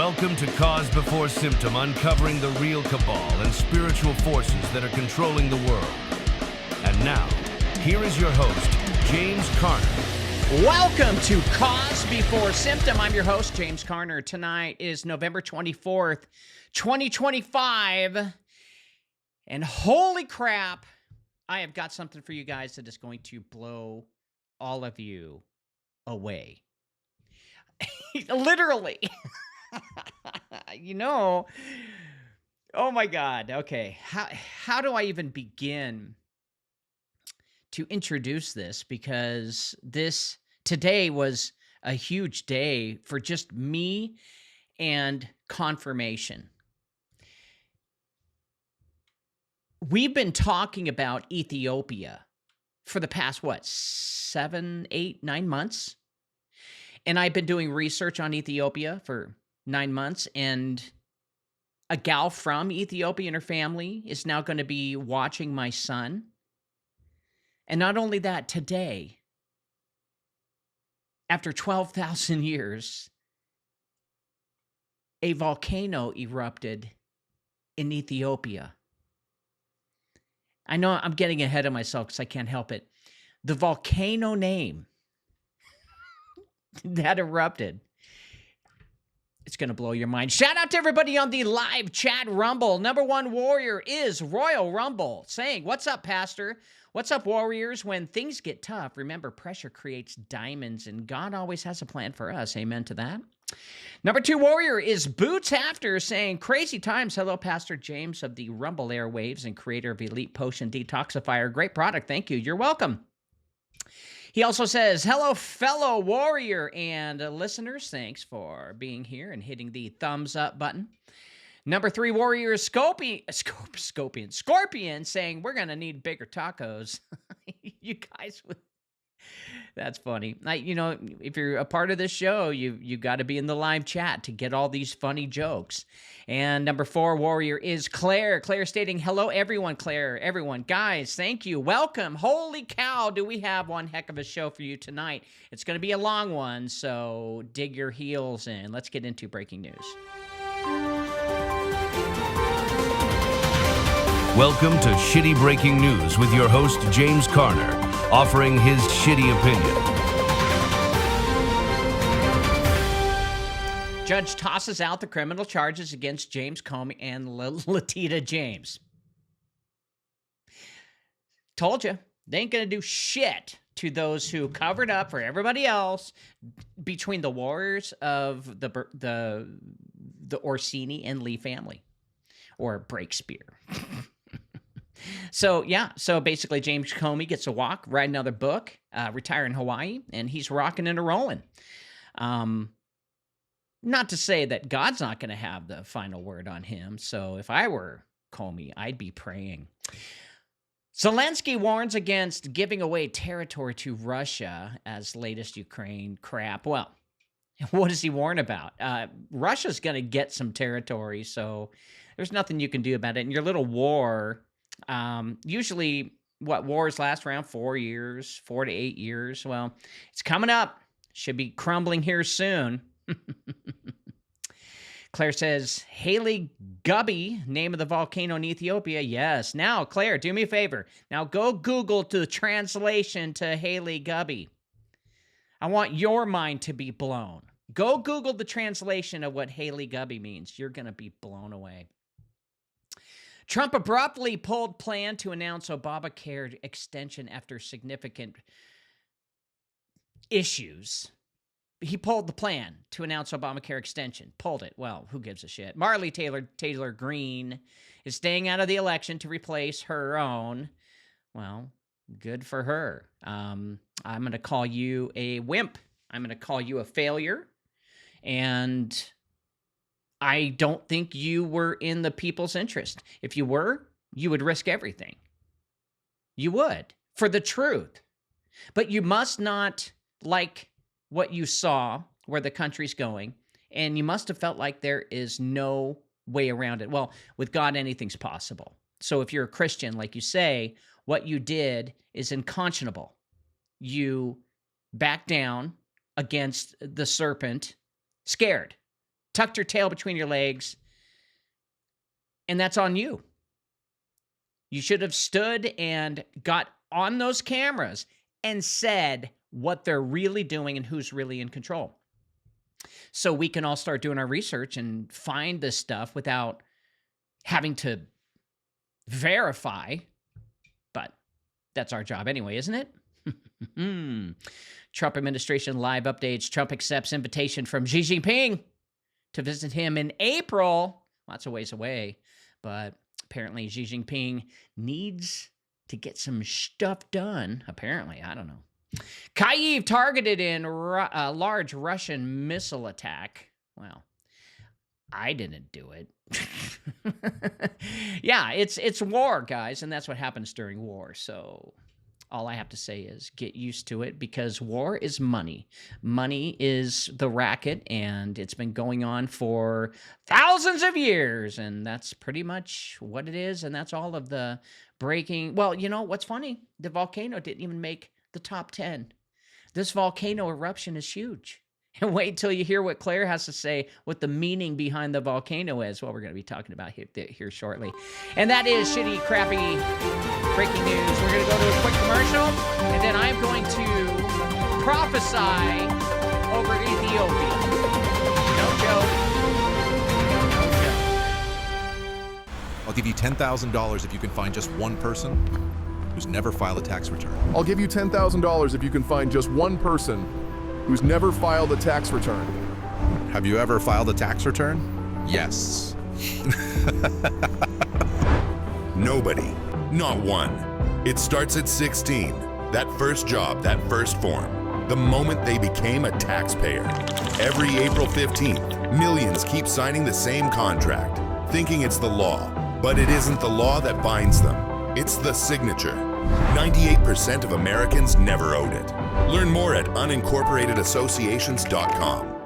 Welcome to Cause Before Symptom, uncovering the real cabal and spiritual forces that are controlling the world. And now, here is your host, James Carner. Welcome to Cause Before Symptom. I'm your host, James Carner. Tonight is November 24th, 2025. And holy crap, I have got something for you guys that is going to blow all of you away. Literally. Oh my God. Okay. How do I even begin to introduce this? Because today was a huge day for just me and confirmation. We've been talking about Ethiopia for the past, 7, 8, 9 months? And I've been doing research on Ethiopia for 9 months, and a gal from Ethiopia and her family is now going to be watching my son. And not only that, today, after 12,000 years, a volcano erupted in Ethiopia. I know I'm getting ahead of myself because I can't help it. The volcano name that erupted, it's going to blow your mind. Shout out to everybody on the live chat Rumble. Number one warrior is Royal Rumble saying, "What's up, Pastor? What's up, warriors? When things get tough, remember pressure creates diamonds, and God always has a plan for us." Amen to that. Number two warrior is Boots After saying, "Crazy times. Hello, Pastor James of the Rumble Airwaves and creator of Elite Potion Detoxifier. Great product. Thank you. You're welcome." He also says, "Hello, fellow warrior and listeners. Thanks for being here and hitting the thumbs up button." Number three warrior is Scorpion saying, "We're going to need bigger tacos." You guys would... That's funny. If you're a part of this show, you got to be in the live chat to get all these funny jokes. And number four warrior is Claire. Claire stating, "Hello, everyone, Claire. Everyone, guys, thank you. Welcome. Holy cow, do we have one heck of a show for you tonight. It's going to be a long one, so dig your heels in. Let's get into breaking news." Welcome to Shitty Breaking News with your host, James Carner, offering his shitty opinion. Judge tosses out the criminal charges against James Comey and Latita James. Told you, they ain't going to do shit to those who covered up for everybody else between the warriors of the Orsini and Lee family, or Breakspear. So basically James Comey gets a walk, write another book, retire in Hawaii, and he's rocking and a-rolling. Not to say that God's not going to have the final word on him. So if I were Comey, I'd be praying. Zelensky warns against giving away territory to Russia as latest Ukraine crap. Well, what does he warn about? Russia's going to get some territory, so there's nothing you can do about it. And your little war... usually wars last around 4 years, 4 to 8 years. Well, it's coming up. Should be crumbling here soon. Claire says, Haley Gubby, name of the volcano in Ethiopia. Yes. Now, Claire, do me a favor. Now go Google the translation to Haley Gubby. I want your mind to be blown. Go Google the translation of what Haley Gubby means. You're going to be blown away. Trump abruptly pulled plan to announce Obamacare extension after significant issues. He pulled the plan to announce Obamacare extension. Pulled it. Well, who gives a shit? Marley Taylor Greene is staying out of the election to replace her own. Well, good for her. I'm going to call you a wimp. I'm going to call you a failure. And I don't think you were in the people's interest. If you were, you would risk everything. You would, for the truth. But you must not like what you saw, where the country's going, and you must have felt like there is no way around it. Well, with God, anything's possible. So if you're a Christian, like you say, what you did is unconscionable. You backed down against the serpent, scared. tucked your tail between your legs, and that's on you. You should have stood and got on those cameras and said what they're really doing and who's really in control. So we can all start doing our research and find this stuff without having to verify. But that's our job anyway, isn't it? Trump administration live updates. Trump accepts invitation from Xi Jinping to visit him in April. Lots of ways away, but apparently Xi Jinping needs to get some stuff done. Apparently, I don't know. Kyiv targeted in a large Russian missile attack. Well, I didn't do it. Yeah, it's war, guys, and that's what happens during war. So all I have to say is get used to it, because war is money. Money is the racket, and it's been going on for thousands of years, and that's pretty much what it is, and that's all of the breaking. Well, you know what's funny? The volcano didn't even make the top 10. This volcano eruption is huge. And wait till you hear what Claire has to say, what the meaning behind the volcano is. Well, we're going to be talking about here shortly. And that is shitty, crappy breaking news. We're going to go to a quick commercial, and then I'm going to prophesy over Ethiopia. No joke. No joke. I'll give you $10,000 if you can find just one person who's never filed a tax return. I'll give you $10,000 if you can find just one person who's never filed a tax return. Have you ever filed a tax return? Yes. Nobody. Not one. It starts at 16. That first job, that first form. The moment they became a taxpayer. Every April 15th, millions keep signing the same contract, thinking it's the law. But it isn't the law that binds them. It's the signature. 98% of Americans never owed it. Learn more at unincorporatedassociations.com.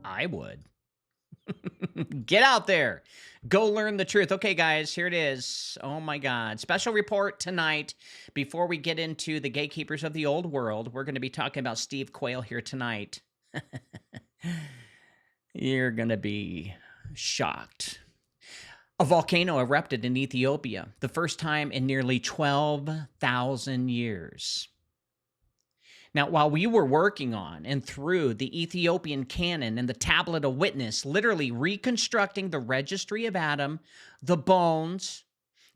I would. Get out there. Go learn the truth. Okay, guys, here it is. Oh, my God. Special report tonight. Before we get into the gatekeepers of the old world, we're going to be talking about Steve Quayle here tonight. You're going to be shocked. A volcano erupted in Ethiopia, the first time in nearly 12,000 years. Now, while we were working on and through the Ethiopian Canon and the Tablet of Witness, literally reconstructing the registry of Adam, the bones,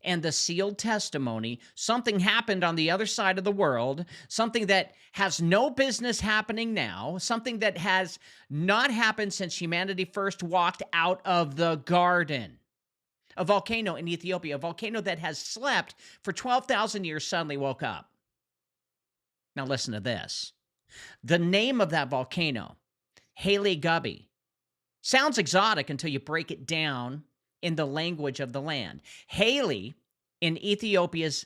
and the sealed testimony, something happened on the other side of the world, something that has no business happening now, something that has not happened since humanity first walked out of the garden. A volcano in Ethiopia, a volcano that has slept for 12,000 years, suddenly woke up. Now listen to this. The name of that volcano, Haile Gubby, sounds exotic until you break it down in the language of the land. Haile, in Ethiopia's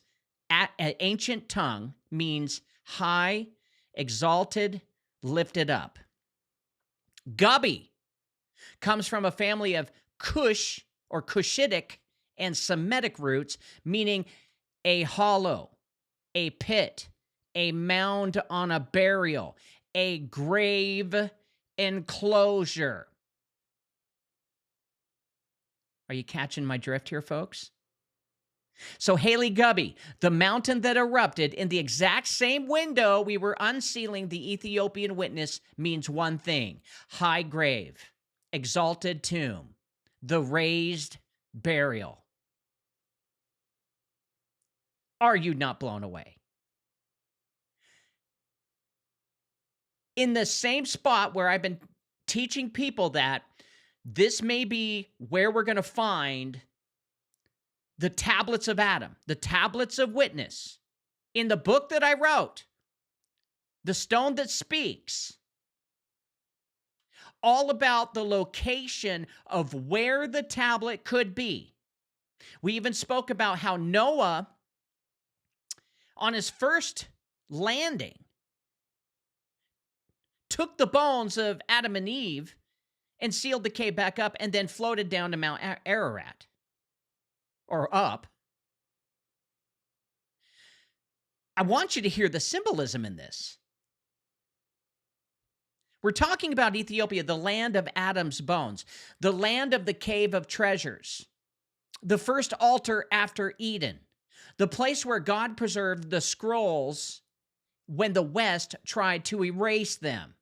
ancient tongue, means high, exalted, lifted up. Gubby comes from a family of Cush or Cushitic and Semitic roots, meaning a hollow, a pit, a mound on a burial, a grave enclosure. Are you catching my drift here, folks? So Haile Gubby, the mountain that erupted in the exact same window we were unsealing the Ethiopian witness, means one thing: high grave, exalted tomb, the raised burial. Are you not blown away? In the same spot where I've been teaching people that this may be where we're going to find the tablets of Adam, the tablets of witness, in the book that I wrote, The Stone That Speaks, all about the location of where the tablet could be. We even spoke about how Noah, on his first landing, took the bones of Adam and Eve and sealed the cave back up and then floated down to Mount Ararat, or up. I want you to hear the symbolism in this. We're talking about Ethiopia, the land of Adam's bones, the land of the cave of treasures, the first altar after Eden, the place where God preserved the scrolls when the West tried to erase them.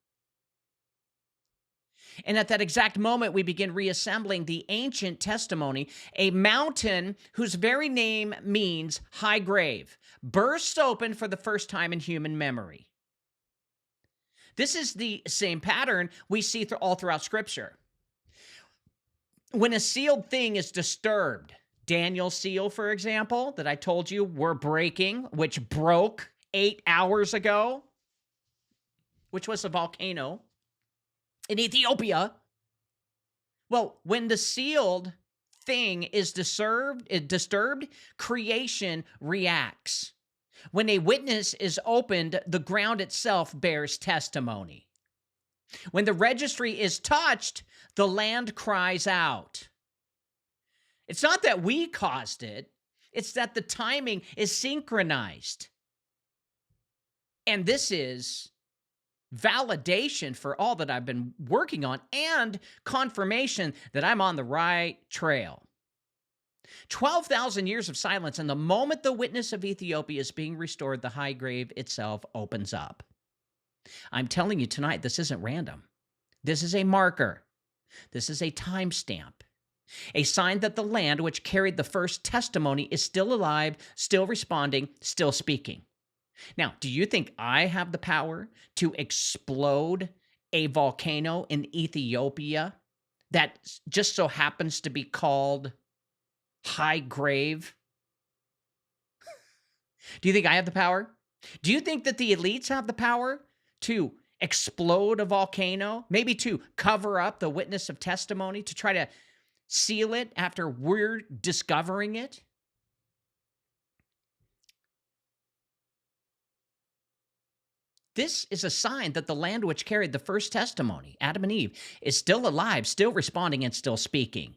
And at that exact moment, we begin reassembling the ancient testimony, a mountain whose very name means high grave, bursts open for the first time in human memory. This is the same pattern we see all throughout Scripture. When a sealed thing is disturbed, Daniel's seal, for example, that I told you we're breaking, which broke 8 hours ago, which was a volcano in Ethiopia. Well, when the sealed thing is disturbed, creation reacts. When a witness is opened, the ground itself bears testimony. When the registry is touched, the land cries out. It's not that we caused it, it's that the timing is synchronized. And this is validation for all that I've been working on and confirmation that I'm on the right trail. 12,000 years of silence, and the moment the witness of Ethiopia is being restored, the high grave itself opens up. I'm telling you tonight, this isn't random. This is a marker. This is a timestamp. A sign that the land which carried the first testimony is still alive, still responding, still speaking. Now, do you think I have the power to explode a volcano in Ethiopia that just so happens to be called High Grave? Do you think I have the power? Do you think that the elites have the power to explode a volcano? Maybe to cover up the witness of testimony, to try to seal it after we're discovering it? This is a sign that the land which carried the first testimony, Adam and Eve, is still alive, still responding, and still speaking.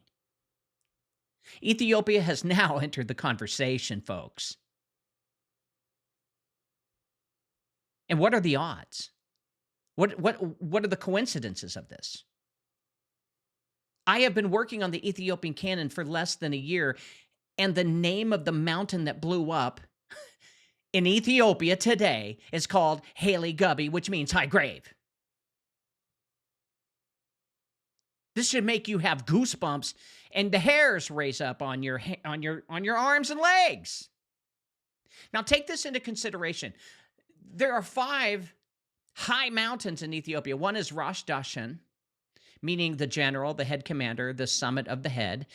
Ethiopia has now entered the conversation, folks. And what are the odds? What are the coincidences of this? I have been working on the Ethiopian Canon for less than a year, and the name of the mountain that blew up in Ethiopia today is called Haile Gubby, which means high grave. This should make you have goosebumps and the hairs raise up on your arms and legs. Now take this into consideration. There are 5 high mountains in Ethiopia. One is Rosh Dashan, meaning the general, the head commander, the summit of the head.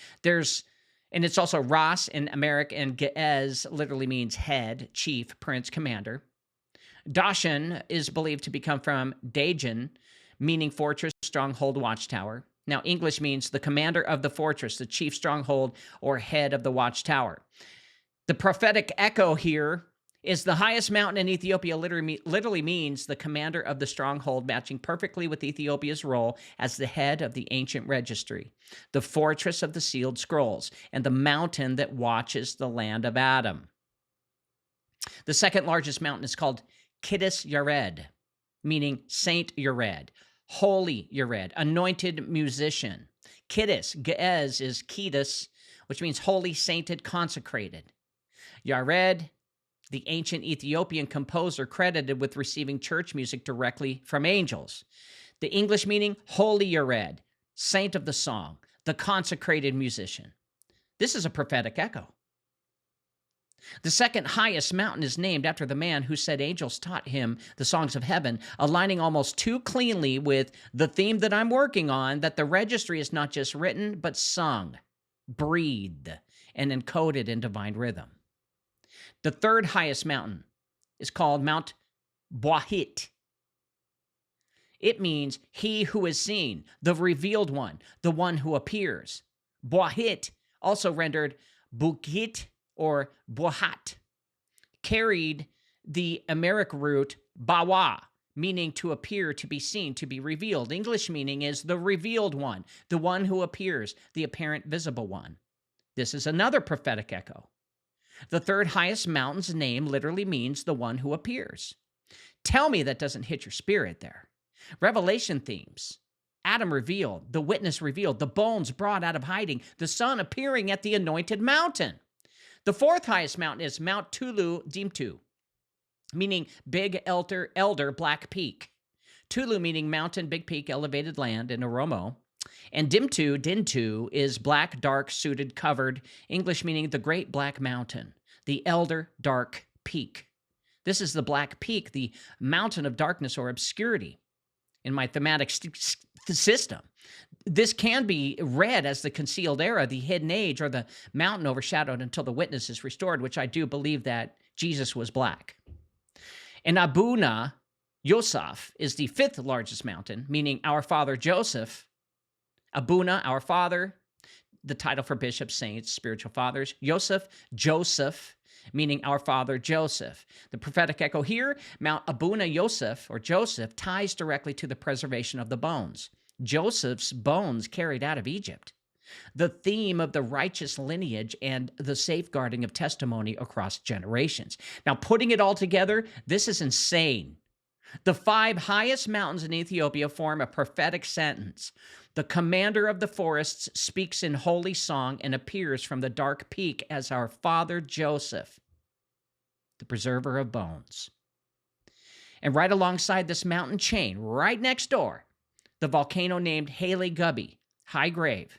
And it's also Ras in Amharic, and Ge'ez literally means head, chief, prince, commander. Dashan is believed to come from Dajan, meaning fortress, stronghold, watchtower. Now, English means the commander of the fortress, the chief stronghold, or head of the watchtower. The prophetic echo here is the highest mountain in Ethiopia literally means the commander of the stronghold, matching perfectly with Ethiopia's role as the head of the ancient registry, the fortress of the sealed scrolls, and the mountain that watches the land of Adam. The second largest mountain is called Kiddus Yared, meaning Saint Yared, Holy Yared, anointed musician. Kiddus, Ge'ez, is Kiddus, which means holy, sainted, consecrated. Yared, the ancient Ethiopian composer credited with receiving church music directly from angels. The English meaning, Holy Yared, saint of the song, the consecrated musician. This is a prophetic echo. The second highest mountain is named after the man who said angels taught him the songs of heaven, aligning almost too cleanly with the theme that I'm working on, that the registry is not just written, but sung, breathed, and encoded in divine rhythm. The third highest mountain is called Mount Bwahit. It means he who is seen, the revealed one, the one who appears. Bwahit, also rendered Bukit or Bwahat, carried the Amharic root Bawa, meaning to appear, to be seen, to be revealed. English meaning is the revealed one, the one who appears, the apparent visible one. This is another prophetic echo. The third highest mountain's name literally means the one who appears. Tell me that doesn't hit your spirit there. Revelation themes. Adam revealed, the witness revealed, the bones brought out of hiding, the sun appearing at the anointed mountain. The fourth highest mountain is Mount Tulu Dimtu, meaning big elder black peak. Tulu meaning mountain, big peak, elevated land in Oromo. And Dintu is black, dark, suited, covered, English meaning the great black mountain, the elder dark peak. This is the black peak, the mountain of darkness or obscurity in my thematic system. This can be read as the concealed era, the hidden age, or the mountain overshadowed until the witness is restored, which I do believe that Jesus was black. And Abuna Yosef is the fifth largest mountain, meaning our father Joseph. Abuna, our father, the title for bishops, saints, spiritual fathers. Joseph, meaning our father Joseph. The prophetic echo here, Mount Abuna Yosef, or Joseph, ties directly to the preservation of the bones. Joseph's bones carried out of Egypt. The theme of the righteous lineage and the safeguarding of testimony across generations. Now, putting it all together, this is insane. The 5 highest mountains in Ethiopia form a prophetic sentence. The commander of the forests speaks in holy song and appears from the dark peak as our father Joseph, the preserver of bones. And right alongside this mountain chain, right next door, the volcano named Haile Gubby, High Grave,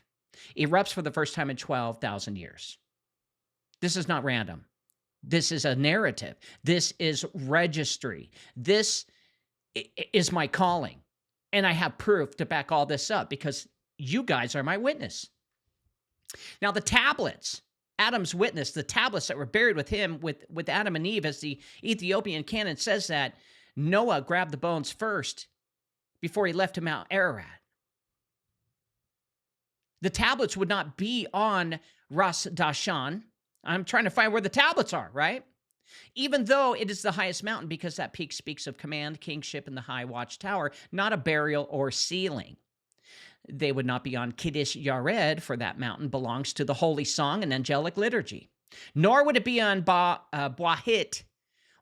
erupts for the first time in 12,000 years. This is not random. This is a narrative. This is registry. This is my calling. And I have proof to back all this up because you guys are my witness. Now, the tablets, Adam's witness, the tablets that were buried with him, with Adam and Eve, as the Ethiopian Canon says that Noah grabbed the bones first before he left to Mount Ararat. The tablets would not be on Ras Dashan. I'm trying to find where the tablets are, right? Even though it is the highest mountain, because that peak speaks of command, kingship, and the high watchtower, not a burial or sealing. They would not be on Kiddush Yared, for that mountain belongs to the holy song and angelic liturgy. Nor would it be on Bwahit,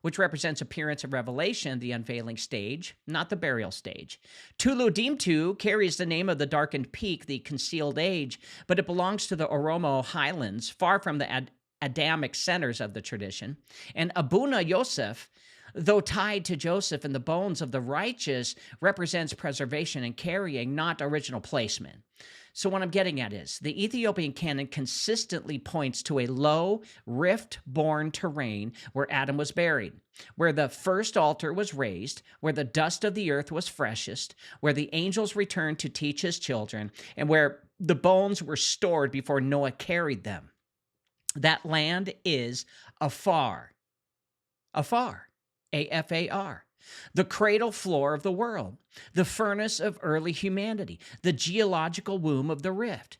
which represents appearance of revelation, the unveiling stage, not the burial stage. Tulu Dimtu carries the name of the darkened peak, the concealed age, but it belongs to the Oromo highlands, far from the Adamic centers of the tradition. And Abuna Yosef, though tied to Joseph in the bones of the righteous, represents preservation and carrying, not original placement. So what I'm getting at is, the Ethiopian canon consistently points to a low, rift-born terrain where Adam was buried, where the first altar was raised, where the dust of the earth was freshest, where the angels returned to teach his children, and where the bones were stored before Noah carried them. That land is Afar, A-F-A-R, the cradle floor of the world, the furnace of early humanity, the geological womb of the rift.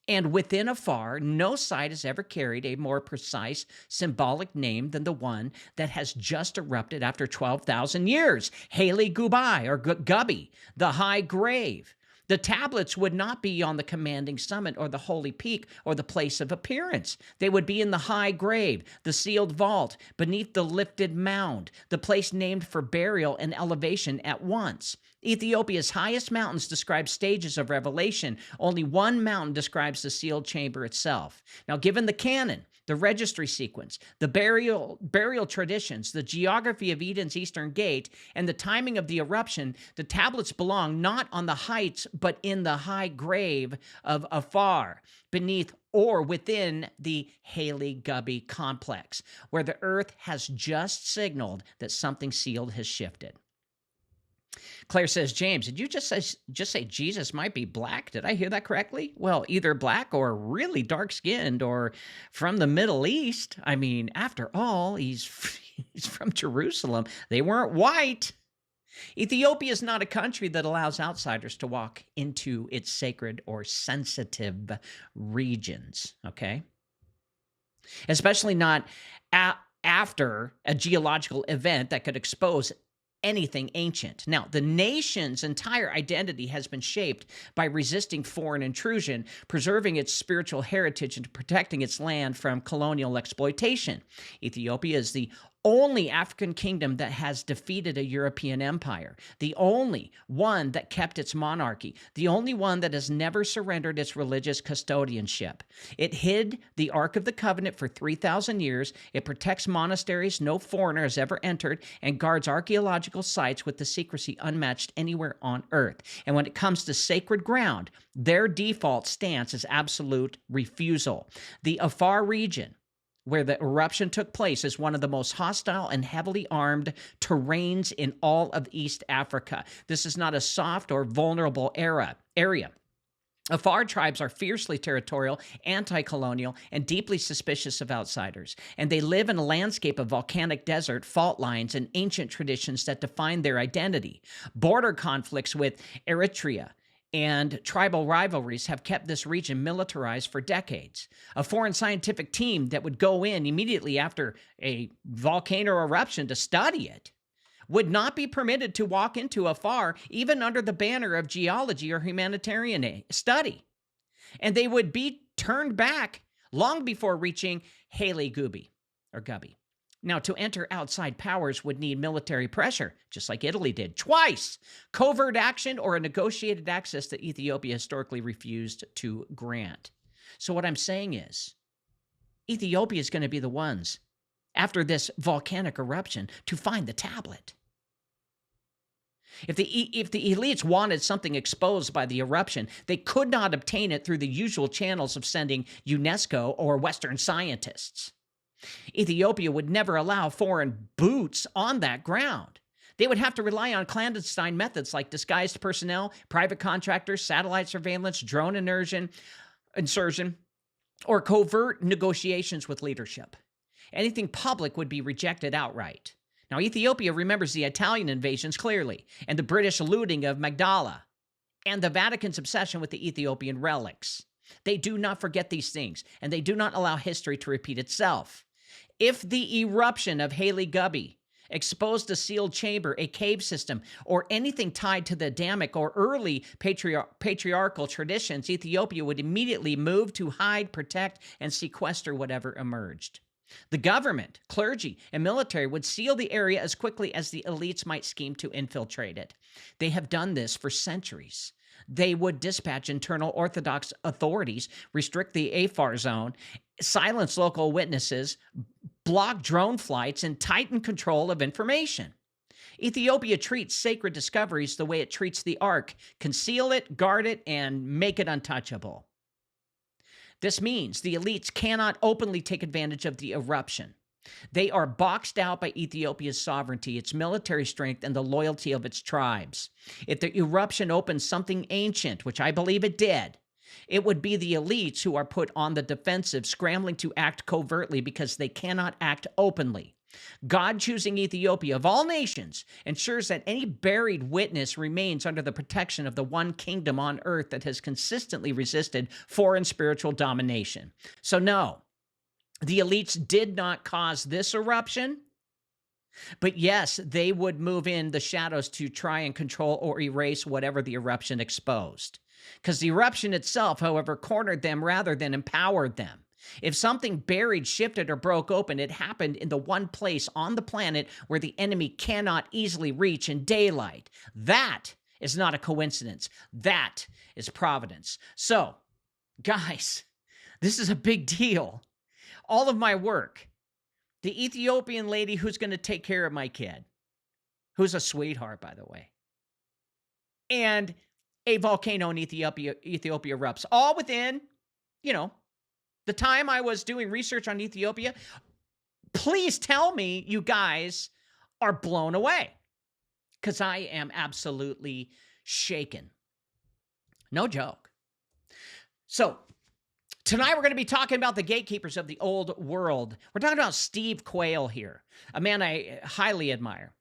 And within Afar, no site has ever carried a more precise symbolic name than the one that has just erupted after 12,000 years, Haile Gubbi, or Gubby, the high grave. The tablets would not be on the commanding summit or the holy peak or the place of appearance. They would be in the high grave, the sealed vault, beneath the lifted mound, the place named for burial and elevation at once. Ethiopia's highest mountains describe stages of revelation. Only one mountain describes the sealed chamber itself. Now, given the canon, the registry sequence, the burial traditions, the geography of Eden's eastern gate, and the timing of the eruption, the tablets belong not on the heights, but in the high grave of Afar, beneath or within the Haile Gubbi complex, where the earth has just signaled that something sealed has shifted. Claire says, James, did you just say Jesus might be black? Did I hear that correctly? Well, either black or really dark-skinned or from the Middle East. I mean, after all, he's from Jerusalem. They weren't white. Ethiopia is not a country that allows outsiders to walk into its sacred or sensitive regions, okay? Especially not after a geological event that could expose anything ancient. Now, the nation's entire identity has been shaped by resisting foreign intrusion, preserving its spiritual heritage, and protecting its land from colonial exploitation. Ethiopia is the only African kingdom that has defeated a European empire, the only one that kept its monarchy, the only one that has never surrendered its religious custodianship. It hid the Ark of the Covenant for 3,000 years. It protects monasteries no foreigner has ever entered and guards archaeological sites with the secrecy unmatched anywhere on earth. And when it comes to sacred ground, their default stance is absolute refusal. The Afar region, where the eruption took place, is one of the most hostile and heavily armed terrains in all of East Africa. This is not a soft or vulnerable area. Afar tribes are fiercely territorial, anti-colonial, and deeply suspicious of outsiders. And they live in a landscape of volcanic desert, fault lines, and ancient traditions that define their identity. Border conflicts with Eritrea and tribal rivalries have kept this region militarized for decades. A foreign scientific team that would go in immediately after a volcano eruption to study it would not be permitted to walk into Afar, even under the banner of geology or humanitarian study. And they would be turned back long before reaching Haile Gubi, or Gubby. Now, to enter outside powers would need military pressure, just like Italy did, twice. Covert action or a negotiated access that Ethiopia historically refused to grant. So what I'm saying is, Ethiopia is going to be the ones, after this volcanic eruption, to find the tablet. If the elites wanted something exposed by the eruption, they could not obtain it through the usual channels of sending UNESCO or Western scientists. Ethiopia would never allow foreign boots on that ground. They would have to rely on clandestine methods like disguised personnel, private contractors, satellite surveillance, drone insertion, or covert negotiations with leadership. Anything public would be rejected outright. Now, Ethiopia remembers the Italian invasions clearly, and the British looting of Magdala, and the Vatican's obsession with the Ethiopian relics. They do not forget these things, and they do not allow history to repeat itself. If the eruption of Haile Gubi exposed a sealed chamber, a cave system, or anything tied to the Adamic or early patriarchal traditions, Ethiopia would immediately move to hide, protect, and sequester whatever emerged. The government, clergy, and military would seal the area as quickly as the elites might scheme to infiltrate it. They have done this for centuries. They would dispatch internal Orthodox authorities, restrict the Afar zone, silence local witnesses, block drone flights, and tighten control of information. Ethiopia treats sacred discoveries the way it treats the Ark: conceal it, guard it, and make it untouchable. This means the elites cannot openly take advantage of the eruption. They are boxed out by Ethiopia's sovereignty, its military strength, and the loyalty of its tribes. If the eruption opens something ancient, which I believe it did, it would be the elites who are put on the defensive, scrambling to act covertly because they cannot act openly. God choosing Ethiopia of all nations ensures that any buried witness remains under the protection of the one kingdom on earth that has consistently resisted foreign spiritual domination. So no, the elites did not cause this eruption, but yes, they would move in the shadows to try and control or erase whatever the eruption exposed. Because the eruption itself, however, cornered them rather than empowered them. If something buried, shifted, or broke open, it happened in the one place on the planet where the enemy cannot easily reach in daylight. That is not a coincidence. That is providence. So, guys, this is a big deal. All of my work, the Ethiopian lady who's going to take care of my kid, who's a sweetheart, by the way, and a volcano in Ethiopia erupts, all within, the time I was doing research on Ethiopia. Please tell me you guys are blown away, because I am absolutely shaken. No joke. So tonight we're going to be talking about the gatekeepers of the old world. We're talking about Steve Quayle here, a man I highly admire.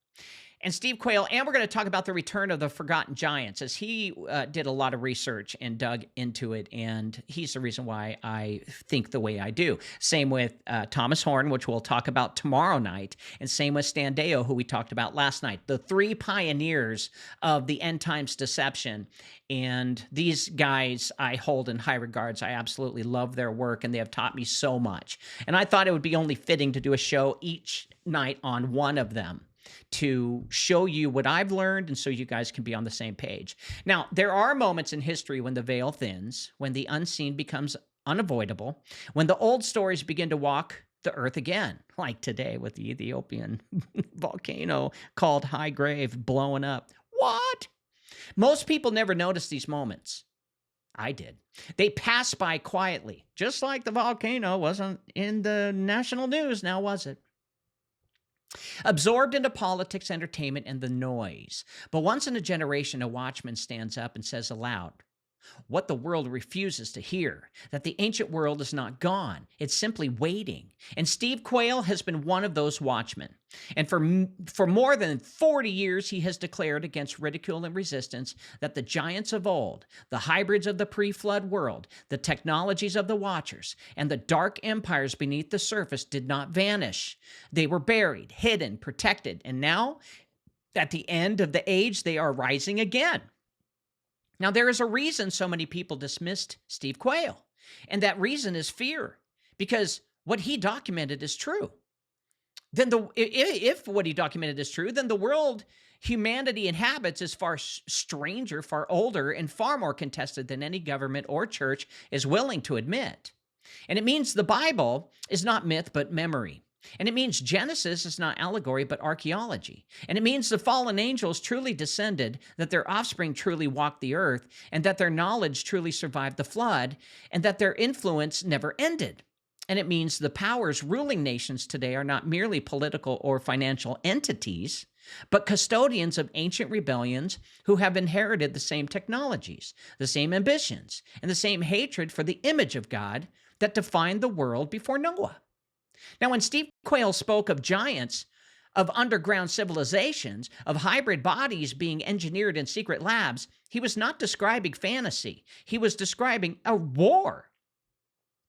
and Steve Quayle, and we're going to talk about the return of the forgotten giants, as he did a lot of research and dug into it, and he's the reason why I think the way I do. Same with Thomas Horn, which we'll talk about tomorrow night, and same with Stan Deyo, who we talked about last night. The three pioneers of the end times deception, and these guys I hold in high regards. I absolutely love their work, and they have taught me so much. And I thought it would be only fitting to do a show each night on one of them, to show you what I've learned and so you guys can be on the same page. Now, there are moments in history when the veil thins, when the unseen becomes unavoidable, when the old stories begin to walk the earth again, like today with the Ethiopian volcano called High Grave blowing up. What? Most people never notice these moments. I did. They pass by quietly, just like the volcano wasn't in the national news now, was it? Absorbed into politics, entertainment, and the noise. But once in a generation, a watchman stands up and says aloud what the world refuses to hear, that the ancient world is not gone. It's simply waiting. And Steve Quayle has been one of those watchmen. And for more than 40 years, he has declared against ridicule and resistance that the giants of old, the hybrids of the pre-flood world, the technologies of the watchers, and the dark empires beneath the surface did not vanish. They were buried, hidden, protected, and now, at the end of the age, they are rising again. Now, there is a reason so many people dismissed Steve Quayle, and that reason is fear, because what he documented is true. Then if what he documented is true, then the world humanity inhabits is far stranger, far older, and far more contested than any government or church is willing to admit. And it means the Bible is not myth, but memory. And it means Genesis is not allegory, but archaeology. And it means the fallen angels truly descended, that their offspring truly walked the earth, and that their knowledge truly survived the flood, and that their influence never ended. And it means the powers ruling nations today are not merely political or financial entities, but custodians of ancient rebellions who have inherited the same technologies, the same ambitions, and the same hatred for the image of God that defined the world before Noah. Now, when Steve Quayle spoke of giants, of underground civilizations, of hybrid bodies being engineered in secret labs, he was not describing fantasy. He was describing a war,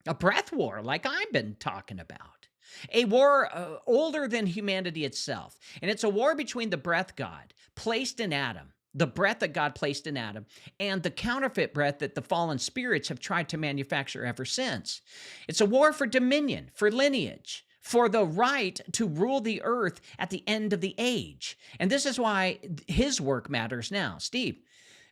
a breath war like I've been talking about, a war older than humanity itself. And it's a war between the breath God placed in Adam, the breath that God placed in Adam, and the counterfeit breath that the fallen spirits have tried to manufacture ever since. It's a war for dominion, for lineage, for the right to rule the earth at the end of the age. And this is why his work matters now, Steve,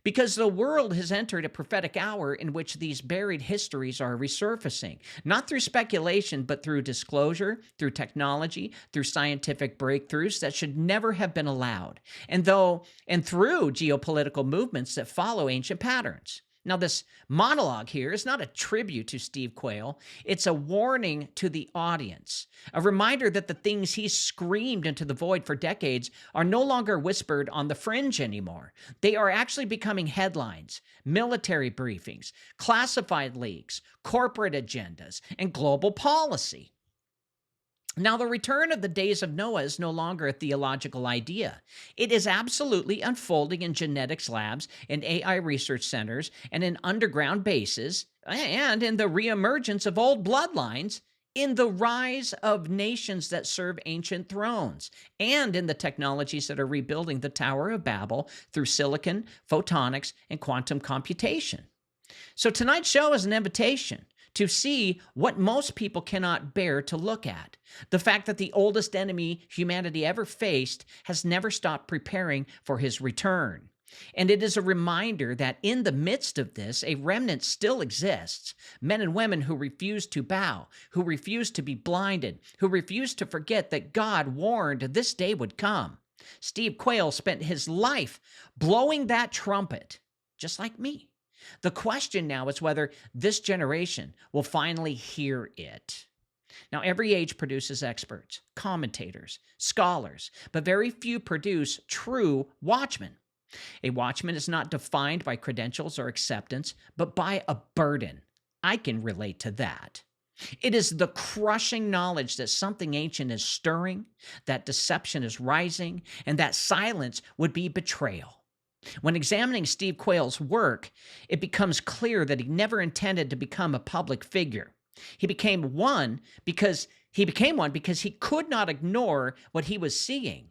because the world has entered a prophetic hour in which these buried histories are resurfacing, not through speculation, but through disclosure, through technology, through scientific breakthroughs that should never have been allowed, and through geopolitical movements that follow ancient patterns. Now, this monologue here is not a tribute to Steve Quayle. It's a warning to the audience, a reminder that the things he screamed into the void for decades are no longer whispered on the fringe anymore. They are actually becoming headlines, military briefings, classified leaks, corporate agendas, and global policy. Now, the return of the days of Noah is no longer a theological idea. It is absolutely unfolding in genetics labs, in AI research centers, and in underground bases, and in the reemergence of old bloodlines, in the rise of nations that serve ancient thrones, and in the technologies that are rebuilding the Tower of Babel through silicon, photonics, and quantum computation. So tonight's show is an invitation to see what most people cannot bear to look at. The fact that the oldest enemy humanity ever faced has never stopped preparing for his return. And it is a reminder that in the midst of this, a remnant still exists. Men and women who refuse to bow, who refuse to be blinded, who refuse to forget that God warned this day would come. Steve Quayle spent his life blowing that trumpet, just like me. The question now is whether this generation will finally hear it. Now, every age produces experts, commentators, scholars, but very few produce true watchmen. A watchman is not defined by credentials or acceptance, but by a burden. I can relate to that. It is the crushing knowledge that something ancient is stirring, that deception is rising, and that silence would be betrayal. When examining Steve Quayle's work, it becomes clear that he never intended to become a public figure. He became one because he could not ignore what he was seeing.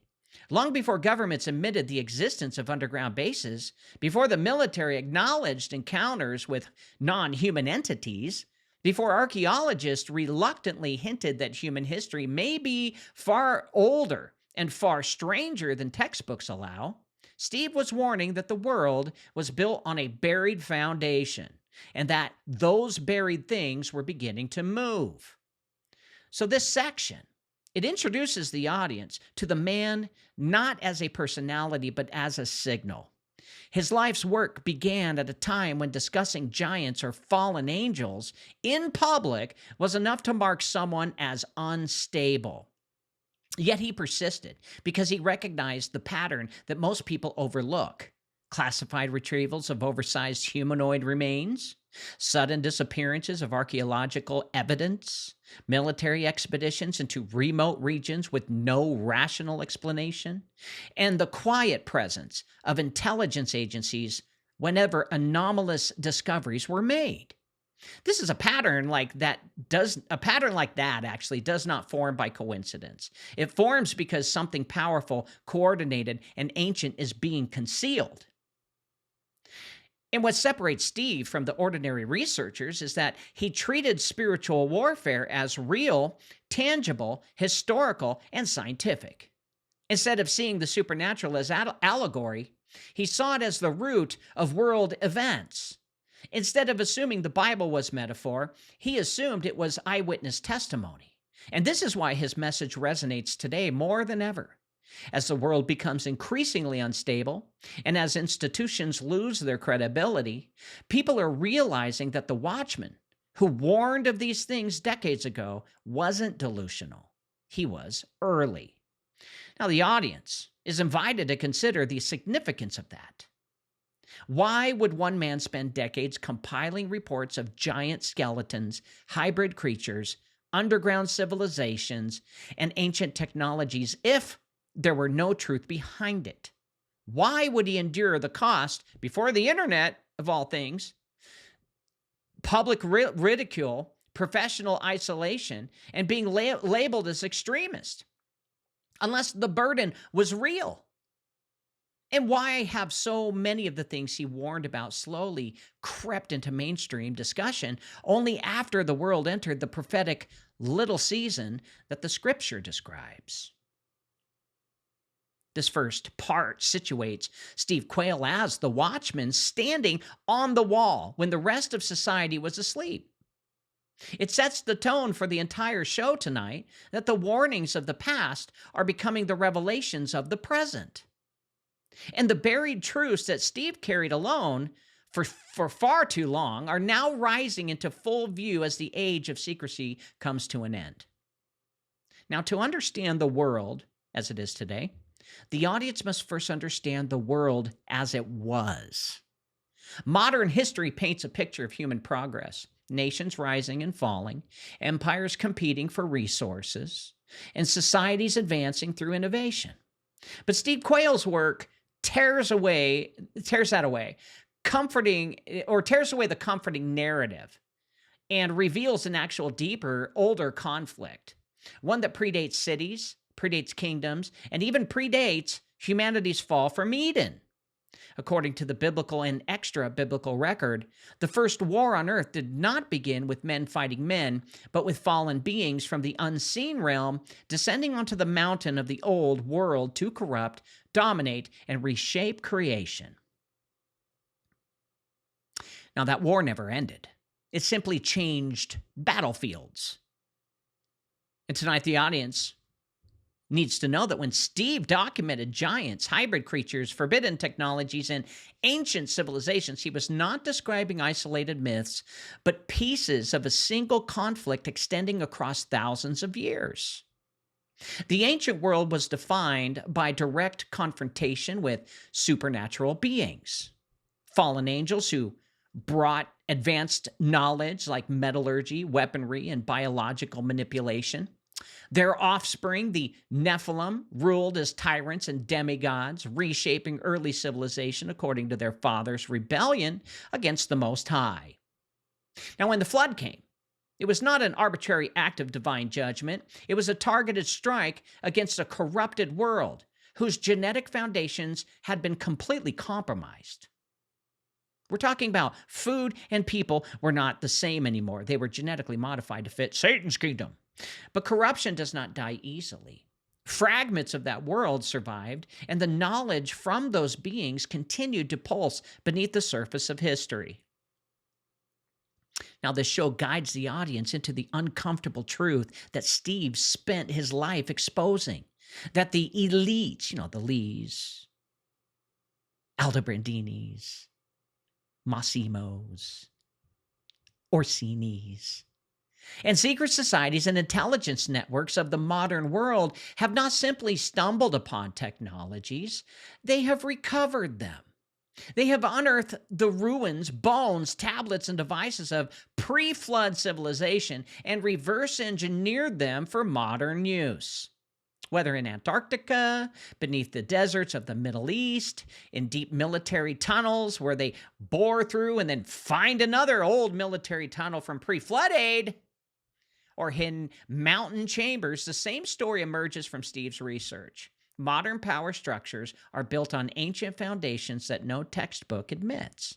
Long before governments admitted the existence of underground bases, before the military acknowledged encounters with non-human entities, before archaeologists reluctantly hinted that human history may be far older and far stranger than textbooks allow, Steve was warning that the world was built on a buried foundation and that those buried things were beginning to move. So this section, it introduces the audience to the man not as a personality, but as a signal. His life's work began at a time when discussing giants or fallen angels in public was enough to mark someone as unstable. Yet he persisted because he recognized the pattern that most people overlook: classified retrievals of oversized humanoid remains, sudden disappearances of archaeological evidence, military expeditions into remote regions with no rational explanation, and the quiet presence of intelligence agencies whenever anomalous discoveries were made. This is a pattern like that actually does not form by coincidence. It forms because something powerful, coordinated, and ancient is being concealed. And what separates Steve from the ordinary researchers is that he treated spiritual warfare as real, tangible, historical, and scientific. Instead of seeing the supernatural as allegory, he saw it as the root of world events. Instead of assuming the Bible was metaphor, he assumed it was eyewitness testimony. And this is why his message resonates today more than ever. As the world becomes increasingly unstable, and as institutions lose their credibility, people are realizing that the watchman who warned of these things decades ago wasn't delusional. He was early. Now, the audience is invited to consider the significance of that. Why would one man spend decades compiling reports of giant skeletons, hybrid creatures, underground civilizations, and ancient technologies if there were no truth behind it? Why would he endure the cost, before the internet, of all things, public ridicule, professional isolation, and being labeled as extremist, unless the burden was real? And why have so many of the things he warned about slowly crept into mainstream discussion only after the world entered the prophetic little season that the scripture describes? This first part situates Steve Quayle as the watchman standing on the wall when the rest of society was asleep. It sets the tone for the entire show tonight that the warnings of the past are becoming the revelations of the present. And the buried truths that Steve carried alone for far too long are now rising into full view as the age of secrecy comes to an end. Now, to understand the world as it is today, the audience must first understand the world as it was. Modern history paints a picture of human progress, nations rising and falling, empires competing for resources, and societies advancing through innovation. But Steve Quayle's work tears away the comforting narrative and reveals an actual deeper, older conflict, one that predates cities, predates kingdoms, and even predates humanity's fall from Eden. According to the biblical and extra-biblical record, the first war on earth did not begin with men fighting men, but with fallen beings from the unseen realm descending onto the mountain of the old world to corrupt, dominate, and reshape creation. Now, that war never ended. It simply changed battlefields. And tonight, the audience needs to know that when Steve documented giants, hybrid creatures, forbidden technologies, and ancient civilizations, he was not describing isolated myths, but pieces of a single conflict extending across thousands of years. The ancient world was defined by direct confrontation with supernatural beings, fallen angels who brought advanced knowledge like metallurgy, weaponry, and biological manipulation. Their offspring, the Nephilim, ruled as tyrants and demigods, reshaping early civilization according to their father's rebellion against the Most High. Now, when the flood came, it was not an arbitrary act of divine judgment. It was a targeted strike against a corrupted world whose genetic foundations had been completely compromised. We're talking about food and people were not the same anymore. They were genetically modified to fit Satan's kingdom. But corruption does not die easily. Fragments of that world survived, and the knowledge from those beings continued to pulse beneath the surface of history. Now, this show guides the audience into the uncomfortable truth that Steve spent his life exposing, that the elites, the Lees, Aldebrandinis, Massimos, Orsinis, and secret societies and intelligence networks of the modern world have not simply stumbled upon technologies, they have recovered them. They have unearthed the ruins, bones, tablets, and devices of pre-flood civilization and reverse engineered them for modern use. Whether in Antarctica, beneath the deserts of the Middle East, in deep military tunnels where they bore through and then find another old military tunnel from pre-flood aid, or hidden mountain chambers, the same story emerges from Steve's research. Modern power structures are built on ancient foundations that no textbook admits.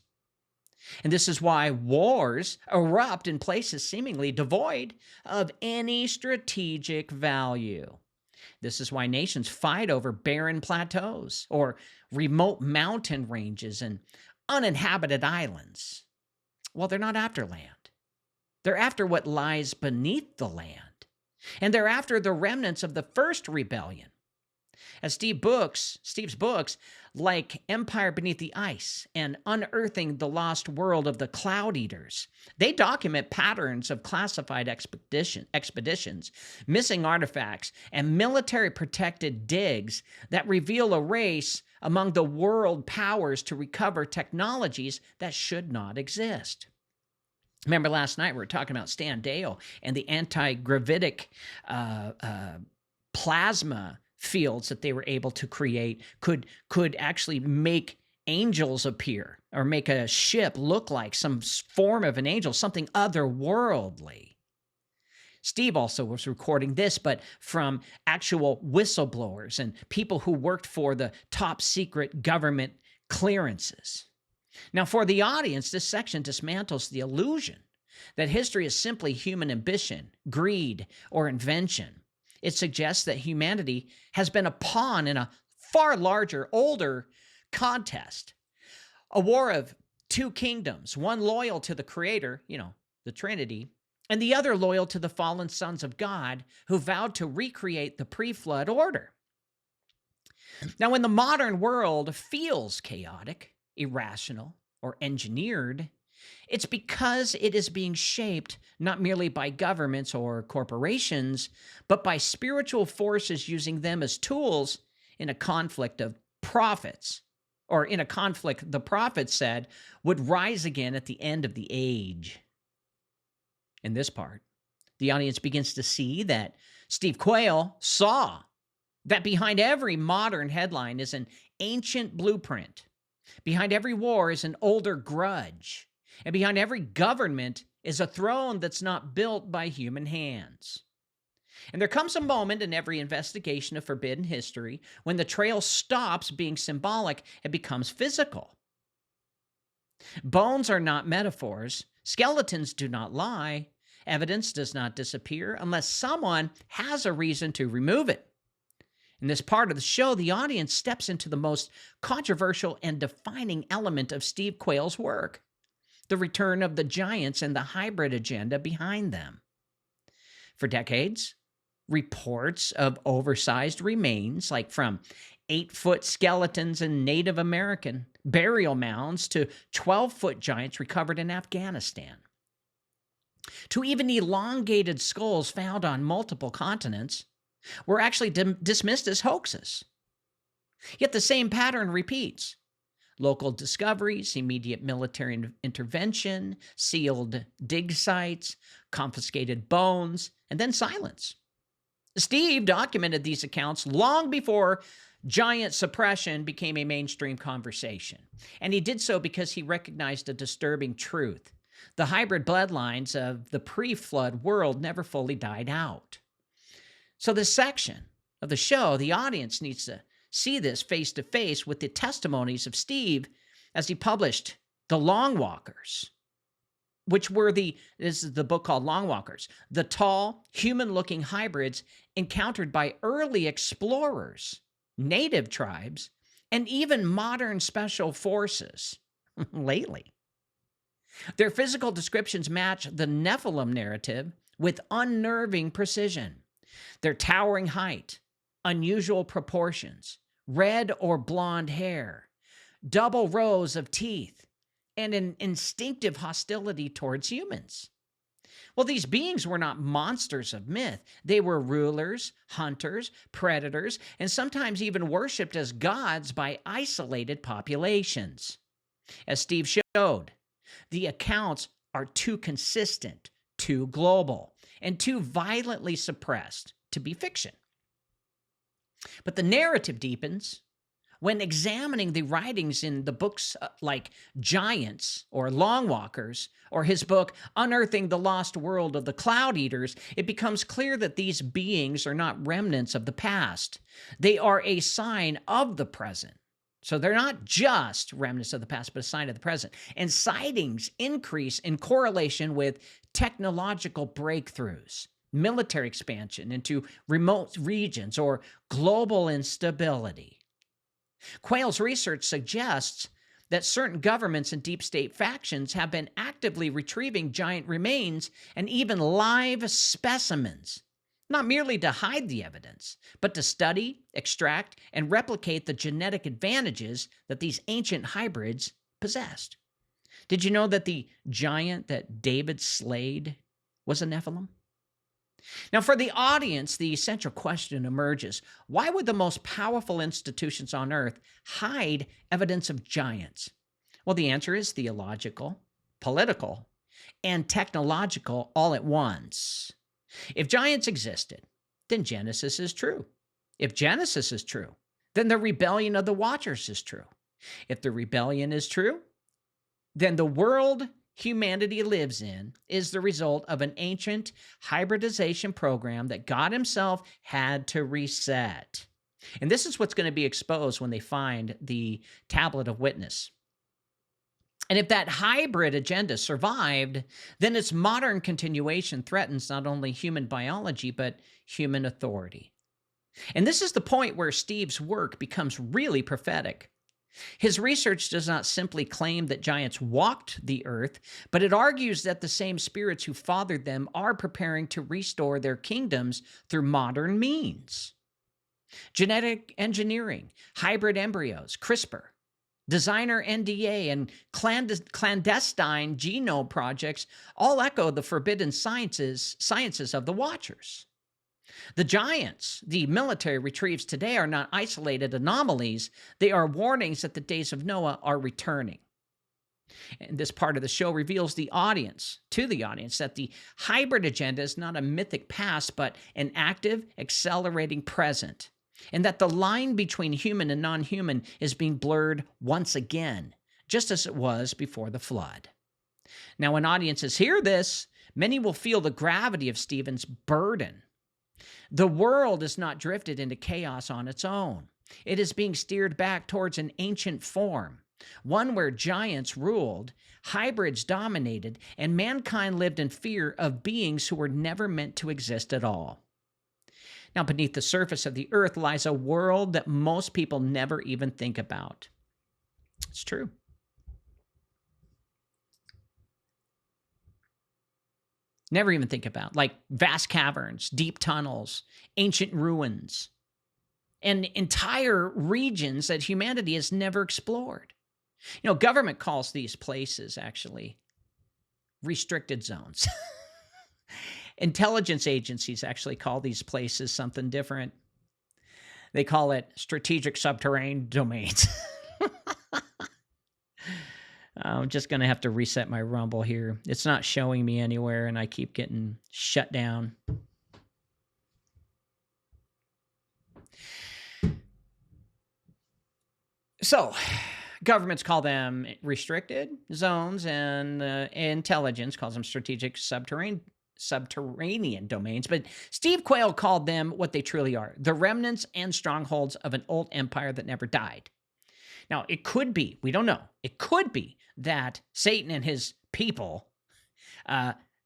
And this is why wars erupt in places seemingly devoid of any strategic value. This is why nations fight over barren plateaus or remote mountain ranges and uninhabited islands. Well, they're not after land. They're after what lies beneath the land. And they're after the remnants of the first rebellion. As Steve's books, like Empire Beneath the Ice and Unearthing the Lost World of the Cloud Eaters, they document patterns of classified expeditions, missing artifacts, and military-protected digs that reveal a race among the world powers to recover technologies that should not exist. Remember last night we were talking about Stan Dale and the anti-gravitic plasma fields that they were able to create could actually make angels appear or make a ship look like some form of an angel, something otherworldly. Steve also was recording this, but from actual whistleblowers and people who worked for the top secret government clearances. Now, for the audience, this section dismantles the illusion that history is simply human ambition, greed, or invention. It suggests that humanity has been a pawn in a far larger, older contest. A war of two kingdoms, one loyal to the Creator, the Trinity, and the other loyal to the fallen sons of God who vowed to recreate the pre-flood order. Now, when the modern world feels chaotic, irrational, or engineered, it's because it is being shaped not merely by governments or corporations, but by spiritual forces using them as tools in a conflict of prophets, or in a conflict the prophets said would rise again at the end of the age. In this part, the audience begins to see that Steve Quayle saw that behind every modern headline is an ancient blueprint. Behind every war is an older grudge. And behind every government is a throne that's not built by human hands. And there comes a moment in every investigation of forbidden history when the trail stops being symbolic and becomes physical. Bones are not metaphors. Skeletons do not lie. Evidence does not disappear unless someone has a reason to remove it. In this part of the show, the audience steps into the most controversial and defining element of Steve Quayle's work, the return of the giants and the hybrid agenda behind them. For decades, reports of oversized remains, like from 8-foot skeletons in Native American burial mounds to 12-foot giants recovered in Afghanistan, to even elongated skulls found on multiple continents, were actually dismissed as hoaxes. Yet the same pattern repeats. Local discoveries, immediate military intervention, sealed dig sites, confiscated bones, and then silence. Steve documented these accounts long before giant suppression became a mainstream conversation. And he did so because he recognized a disturbing truth. The hybrid bloodlines of the pre-flood world never fully died out. So this section of the show, the audience needs to see this face to face with the testimonies of Steve as he published The Long Walkers, which were this is the book called Long Walkers, the tall, human-looking hybrids encountered by early explorers, native tribes, and even modern special forces lately. Their physical descriptions match the Nephilim narrative with unnerving precision. Their towering height, unusual proportions, red or blonde hair, double rows of teeth, and an instinctive hostility towards humans. Well, these beings were not monsters of myth. They were rulers, hunters, predators, and sometimes even worshipped as gods by isolated populations. As Steve showed, the accounts are too consistent, too global, and too violently suppressed to be fiction. But the narrative deepens when examining the writings in the books like Giants or Long Walkers, or his book Unearthing the Lost World of the Cloud Eaters. It becomes clear that these beings are not remnants of the past. They are a sign of the present. So they're not just remnants of the past, but a sign of the present. And sightings increase in correlation with technological breakthroughs, military expansion into remote regions, or global instability. Quayle's research suggests that certain governments and deep state factions have been actively retrieving giant remains and even live specimens, not merely to hide the evidence, but to study, extract, and replicate the genetic advantages that these ancient hybrids possessed. Did you know that the giant that David slayed was a Nephilim? Now, for the audience, the essential question emerges: why would the most powerful institutions on earth hide evidence of giants? Well, the answer is theological, political, and technological all at once. If giants existed, then Genesis is true. If Genesis is true, then the rebellion of the Watchers is true. If the rebellion is true, then the world humanity lives in is the result of an ancient hybridization program that God himself had to reset. And this is what's going to be exposed when they find the tablet of witness. And if that hybrid agenda survived, then its modern continuation threatens not only human biology, but human authority. And this is the point where Steve's work becomes really prophetic. His research does not simply claim that giants walked the earth, but it argues that the same spirits who fathered them are preparing to restore their kingdoms through modern means. Genetic engineering, hybrid embryos, CRISPR, designer NDA, and clandestine genome projects all echo the forbidden sciences of the Watchers. The giants the military retrieves today are not isolated anomalies. They are warnings that the days of Noah are returning. And this part of the show reveals to the audience that the hybrid agenda is not a mythic past, but an active, accelerating present. And that the line between human and non-human is being blurred once again, just as it was before the flood. Now, when audiences hear this, many will feel the gravity of Stephen's burden. The world is not drifted into chaos on its own. It is being steered back towards an ancient form, one where giants ruled, hybrids dominated, and mankind lived in fear of beings who were never meant to exist at all. Now, beneath the surface of the earth lies a world that most people never even think about. It's true. Never even think about, like vast caverns, deep tunnels, ancient ruins, and entire regions that humanity has never explored. You know, government calls these places actually restricted zones. Intelligence agencies actually call these places something different. They call it strategic subterranean domains. I'm just going to have to reset my Rumble here. It's not showing me anywhere, and I keep getting shut down. So, governments call them restricted zones, and intelligence calls them strategic subterranean domains. But Steve Quayle called them what they truly are: the remnants and strongholds of an old empire that never died. Now, it could be, we don't know, it could be that Satan and his people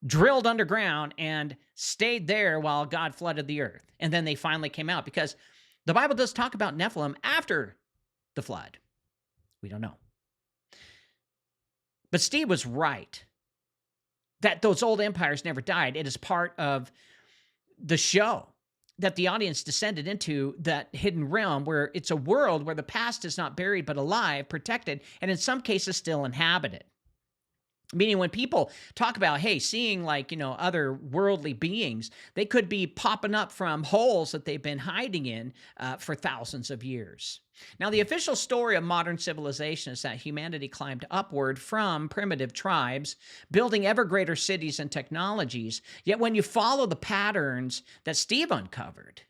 drilled underground and stayed there while God flooded the earth. And then they finally came out, because the Bible does talk about Nephilim after the flood. We don't know. But Steve was right that those old empires never died. It is part of the show that the audience descended into, that hidden realm where it's a world where the past is not buried but alive, protected, and in some cases still inhabited. Meaning when people talk about, hey, seeing other worldly beings, they could be popping up from holes that they've been hiding in for thousands of years. Now, the official story of modern civilization is that humanity climbed upward from primitive tribes, building ever greater cities and technologies. Yet when you follow the patterns that Steve uncovered,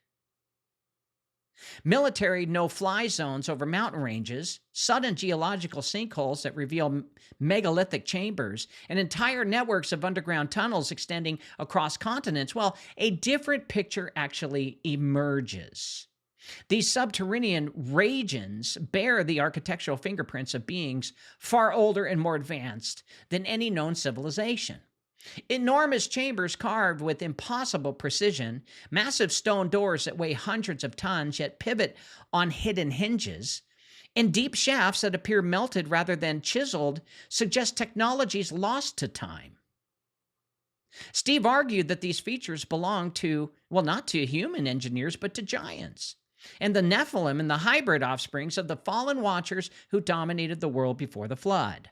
military no-fly zones over mountain ranges, sudden geological sinkholes that reveal megalithic chambers, and entire networks of underground tunnels extending across continents, well, a different picture actually emerges. These subterranean regions bear the architectural fingerprints of beings far older and more advanced than any known civilization. Enormous chambers carved with impossible precision, massive stone doors that weigh hundreds of tons yet pivot on hidden hinges, and deep shafts that appear melted rather than chiseled suggest technologies lost to time. Steve argued that these features belong to, well, not to human engineers, but to giants, and the Nephilim and the hybrid offsprings of the fallen watchers who dominated the world before the flood.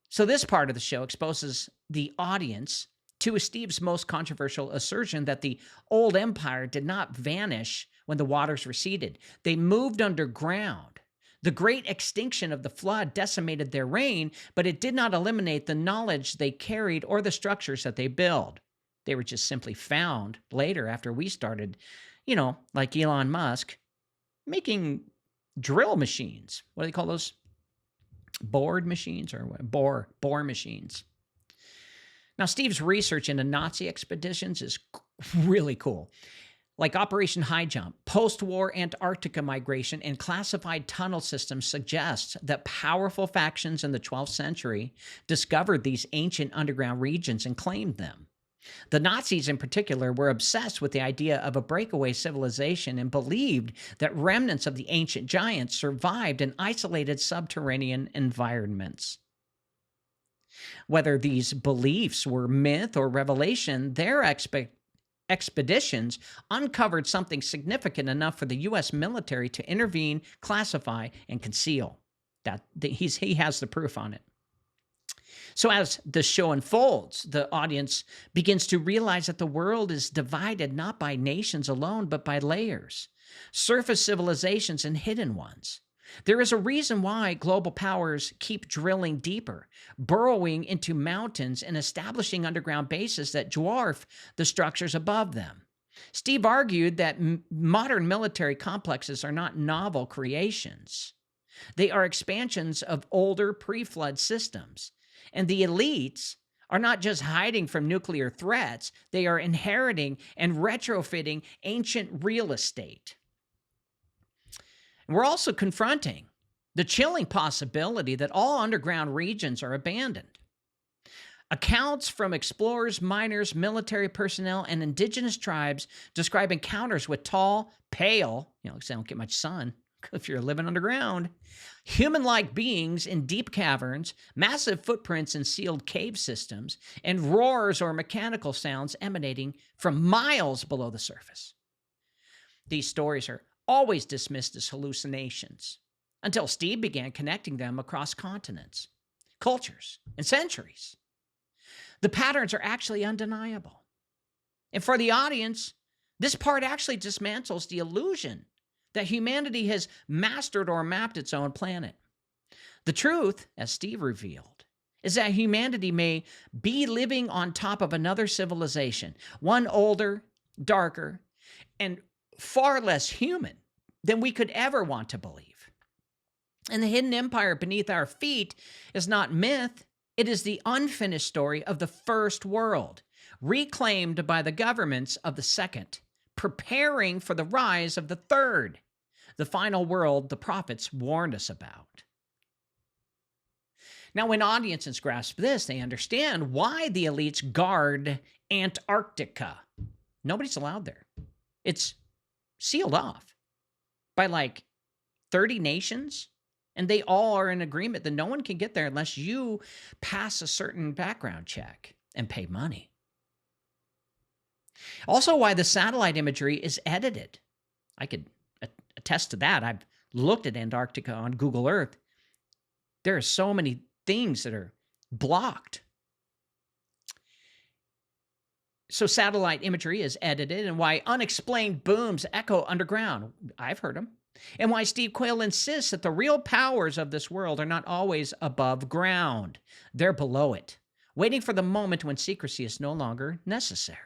So this part of the show exposes the audience to Steve's most controversial assertion that the old empire did not vanish when the waters receded. They moved underground. The great extinction of the flood decimated their reign, but it did not eliminate the knowledge they carried or the structures that they built. They were just simply found later after we started, like Elon Musk, making drill machines. What do they call those? Bored machines, or what? Bore machines. Now, Steve's research into Nazi expeditions is really cool. Like Operation High Jump, post-war Antarctica migration, and classified tunnel systems suggest that powerful factions in the 12th century discovered these ancient underground regions and claimed them. The Nazis in particular were obsessed with the idea of a breakaway civilization and believed that remnants of the ancient giants survived in isolated subterranean environments. Whether these beliefs were myth or revelation, their expeditions uncovered something significant enough for the U.S. military to intervene, classify, and conceal. He has the proof on it. So as the show unfolds, the audience begins to realize that the world is divided not by nations alone, but by layers, surface civilizations and hidden ones. There is a reason why global powers keep drilling deeper, burrowing into mountains and establishing underground bases that dwarf the structures above them. Steve argued that modern military complexes are not novel creations. They are expansions of older pre-flood systems. And the elites are not just hiding from nuclear threats, they are inheriting and retrofitting ancient real estate. And we're also confronting the chilling possibility that all underground regions are abandoned. Accounts from explorers, miners, military personnel, and indigenous tribes describe encounters with tall, pale, because they don't get much sun if you're living underground, human-like beings in deep caverns, massive footprints in sealed cave systems, and roars or mechanical sounds emanating from miles below the surface. These stories are always dismissed as hallucinations until Steve began connecting them across continents, cultures, and centuries. The patterns are actually undeniable. And for the audience, this part actually dismantles the illusion that humanity has mastered or mapped its own planet. The truth, as Steve revealed, is that humanity may be living on top of another civilization, one older, darker, and far less human than we could ever want to believe. And the hidden empire beneath our feet is not myth. It is the unfinished story of the first world, reclaimed by the governments of the second, preparing for the rise of the third, the final world the prophets warned us about. Now, when audiences grasp this, they understand why the elites guard Antarctica. Nobody's allowed there. It's sealed off by like 30 nations, and they all are in agreement that no one can get there unless you pass a certain background check and pay money. Also, why the satellite imagery is edited. I could attest to that. I've looked at Antarctica on Google Earth. There are so many things that are blocked. So satellite imagery is edited, and why unexplained booms echo underground. I've heard them. And why Steve Quayle insists that the real powers of this world are not always above ground. They're below it, waiting for the moment when secrecy is no longer necessary.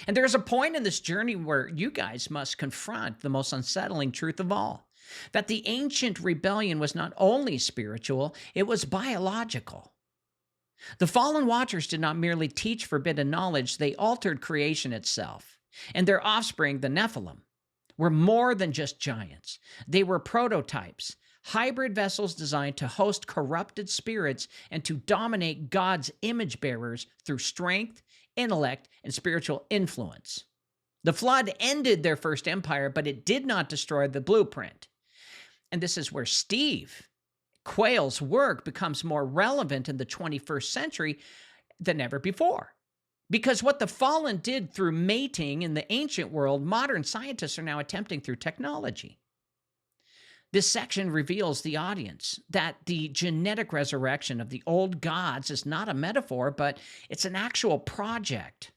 And there's a point in this journey where you guys must confront the most unsettling truth of all, that the ancient rebellion was not only spiritual, it was biological. The fallen watchers did not merely teach forbidden knowledge, they altered creation itself. And their offspring, the Nephilim, were more than just giants. They were prototypes, hybrid vessels designed to host corrupted spirits and to dominate God's image bearers through strength, intellect, and spiritual influence. The flood ended their first empire, but it did not destroy the blueprint. And this is where Steve Quayle's work becomes more relevant in the 21st century than ever before. Because what the fallen did through mating in the ancient world, modern scientists are now attempting through technology. This section reveals the audience that the genetic resurrection of the old gods is not a metaphor, but it's an actual project.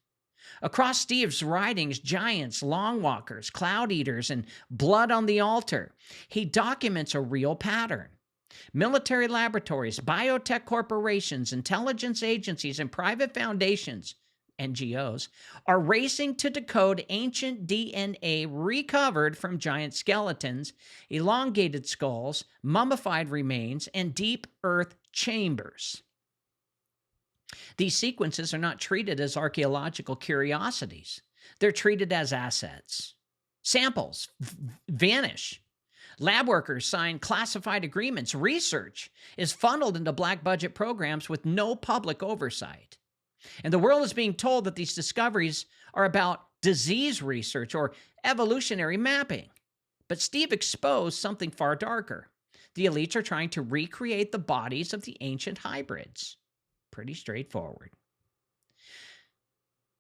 Across Steve's writings, giants, long walkers, cloud eaters, and blood on the altar, he documents a real pattern. Military laboratories, biotech corporations, intelligence agencies, and private foundations, NGOs, are racing to decode ancient DNA recovered from giant skeletons, elongated skulls, mummified remains, and deep earth chambers. These sequences are not treated as archaeological curiosities. They're treated as assets. Samples vanish. Lab workers sign classified agreements. Research is funneled into black budget programs with no public oversight. And the world is being told that these discoveries are about disease research or evolutionary mapping. But Steve exposed something far darker. The elites are trying to recreate the bodies of the ancient hybrids. Pretty straightforward.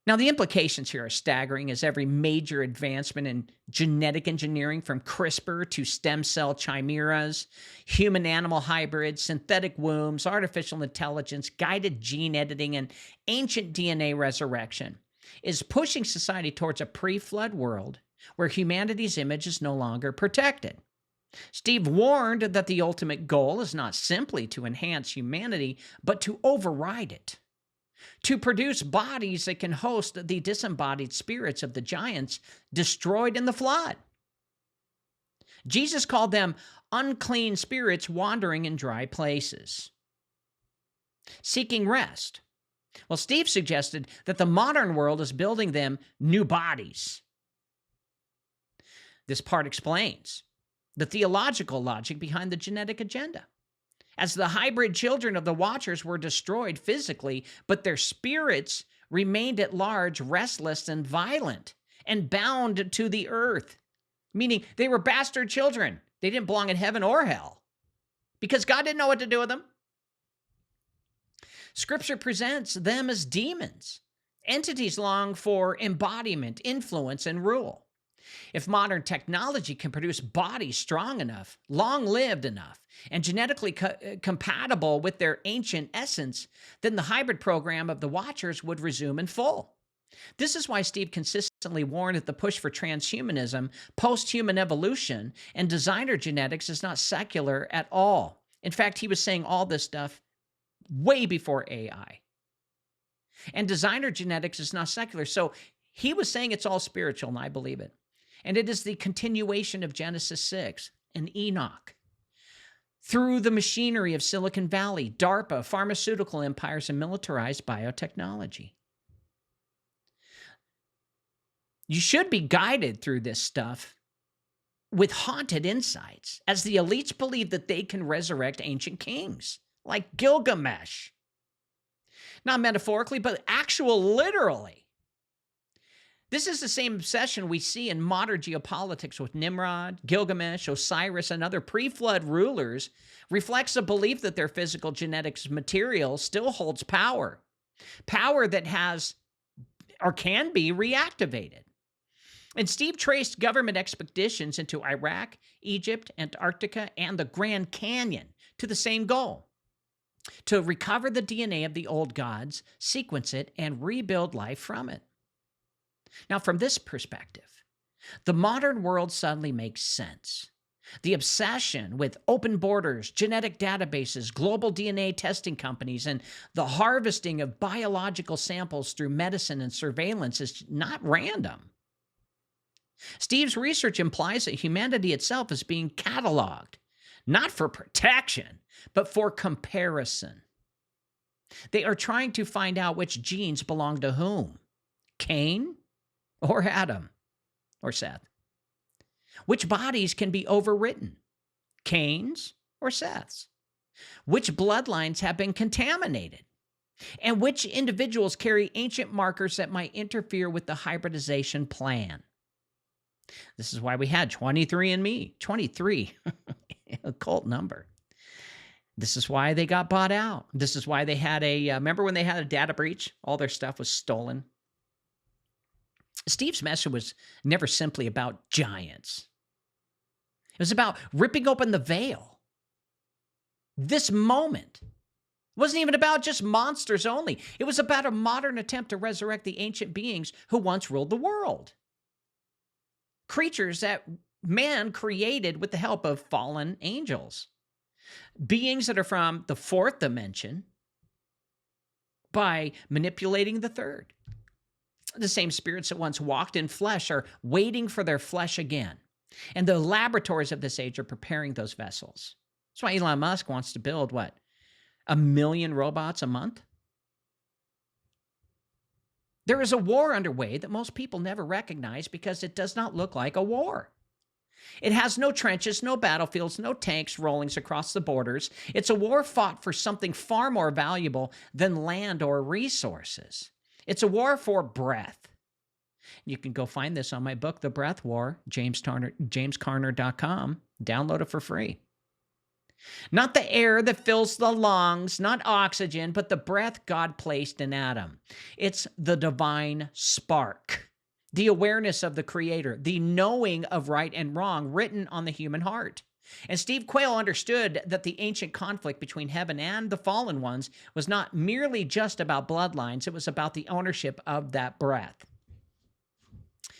Now, the implications here are staggering, as every major advancement in genetic engineering, from CRISPR to stem cell chimeras, human-animal hybrids, synthetic wombs, artificial intelligence, guided gene editing, and ancient DNA resurrection, is pushing society towards a pre-flood world where humanity's image is no longer protected. Steve warned that the ultimate goal is not simply to enhance humanity, but to override it, to produce bodies that can host the disembodied spirits of the giants destroyed in the flood. Jesus called them unclean spirits wandering in dry places, seeking rest. Well, Steve suggested that the modern world is building them new bodies. This part explains the theological logic behind the genetic agenda. As the hybrid children of the Watchers were destroyed physically, but their spirits remained at large, restless and violent, and bound to the earth, meaning they were bastard children. They didn't belong in heaven or hell because God didn't know what to do with them. Scripture presents them as demons, entities long for embodiment, influence, and rule. If modern technology can produce bodies strong enough, long-lived enough, and genetically compatible with their ancient essence, then the hybrid program of the Watchers would resume in full. This is why Steve consistently warned that the push for transhumanism, post-human evolution, and designer genetics is not secular at all. In fact, he was saying all this stuff way before AI. And designer genetics is not secular. So he was saying it's all spiritual, and I believe it. And it is the continuation of Genesis 6 and Enoch. Through the machinery of Silicon Valley, DARPA, pharmaceutical empires, and militarized biotechnology. You should be guided through this stuff with haunted insights, as the elites believe that they can resurrect ancient kings, like Gilgamesh. Not metaphorically, but literally. This is the same obsession we see in modern geopolitics with Nimrod, Gilgamesh, Osiris, and other pre-flood rulers, reflects a belief that their physical genetics material still holds power. Power that has or can be reactivated. And Steve traced government expeditions into Iraq, Egypt, Antarctica, and the Grand Canyon to the same goal: to recover the DNA of the old gods, sequence it, and rebuild life from it. Now, from this perspective, the modern world suddenly makes sense. The obsession with open borders, genetic databases, global DNA testing companies, and the harvesting of biological samples through medicine and surveillance is not random. Steve's research implies that humanity itself is being cataloged, not for protection, but for comparison. They are trying to find out which genes belong to whom: Cain or Adam or Seth. Which bodies can be overwritten: Cain's or Seth's? Which bloodlines have been contaminated? And which individuals carry ancient markers that might interfere with the hybridization plan? This is why we had 23andMe. 23, a cult number. This is why they got bought out. This is why they had remember when they had a data breach? All their stuff was stolen. Steve's message was never simply about giants. It was about ripping open the veil. This moment wasn't even about just monsters only. It was about a modern attempt to resurrect the ancient beings who once ruled the world. Creatures that man created with the help of fallen angels. Beings that are from the fourth dimension by manipulating the third. The same spirits that once walked in flesh are waiting for their flesh again. And the laboratories of this age are preparing those vessels. That's why Elon Musk wants to build, 1 million robots a month? There is a war underway that most people never recognize because it does not look like a war. It has no trenches, no battlefields, no tanks rolling across the borders. It's a war fought for something far more valuable than land or resources. It's a war for breath. You can go find this on my book, The Breath War, jamescarner.com. Download it for free. Not the air that fills the lungs, not oxygen, but the breath God placed in Adam. It's the divine spark, the awareness of the Creator, the knowing of right and wrong written on the human heart. And Steve Quayle understood that the ancient conflict between heaven and the fallen ones was not merely just about bloodlines. It was about the ownership of that breath.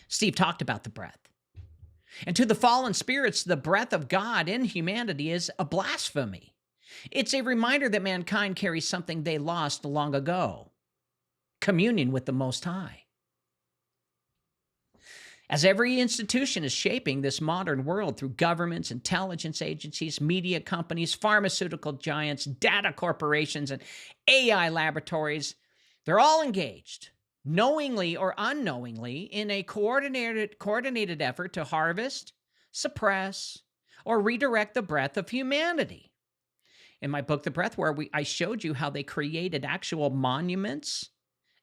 Steve talked about the breath. And to the fallen spirits, the breath of God in humanity is a blasphemy. It's a reminder that mankind carries something they lost long ago: communion with the Most High. As every institution is shaping this modern world through governments, intelligence agencies, media companies, pharmaceutical giants, data corporations, and AI laboratories, they're all engaged, knowingly or unknowingly, in a coordinated effort to harvest, suppress, or redirect the breath of humanity. In my book, The Breath War, I showed you how they created actual monuments,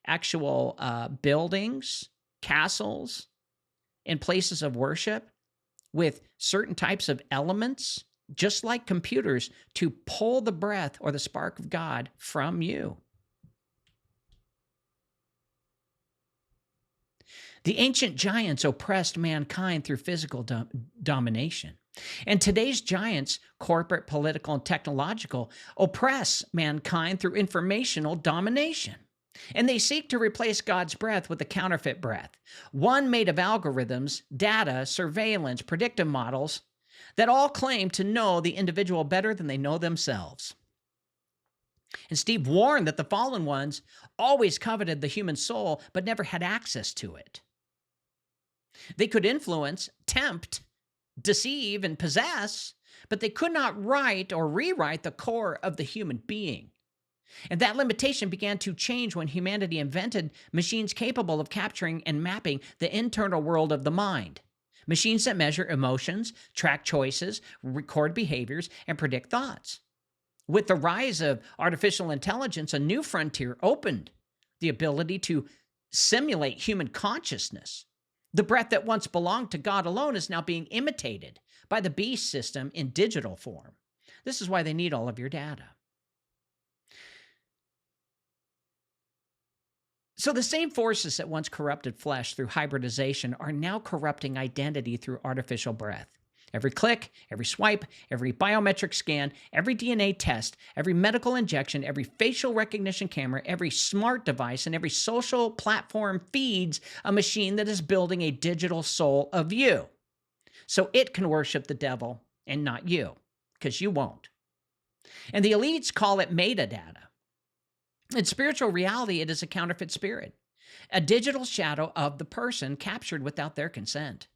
actual buildings, castles, and places of worship with certain types of elements, just like computers, to pull the breath or the spark of God from you. The ancient giants oppressed mankind through physical domination. And today's giants, corporate, political, and technological, oppress mankind through informational domination. And they seek to replace God's breath with a counterfeit breath, one made of algorithms, data, surveillance, predictive models that all claim to know the individual better than they know themselves. And Steve warned that the fallen ones always coveted the human soul, but never had access to it. They could influence, tempt, deceive, and possess, but they could not write or rewrite the core of the human being. And that limitation began to change when humanity invented machines capable of capturing and mapping the internal world of the mind. Machines that measure emotions, track choices, record behaviors, and predict thoughts. With the rise of artificial intelligence, a new frontier opened: the ability to simulate human consciousness. The breath that once belonged to God alone is now being imitated by the beast system in digital form. This is why they need all of your data. So the same forces that once corrupted flesh through hybridization are now corrupting identity through artificial breath. Every click, every swipe, every biometric scan, every DNA test, every medical injection, every facial recognition camera, every smart device, and every social platform feeds a machine that is building a digital soul of you. So it can worship the devil and not you, because you won't. And the elites call it metadata. In spiritual reality, it is a counterfeit spirit, a digital shadow of the person captured without their consent,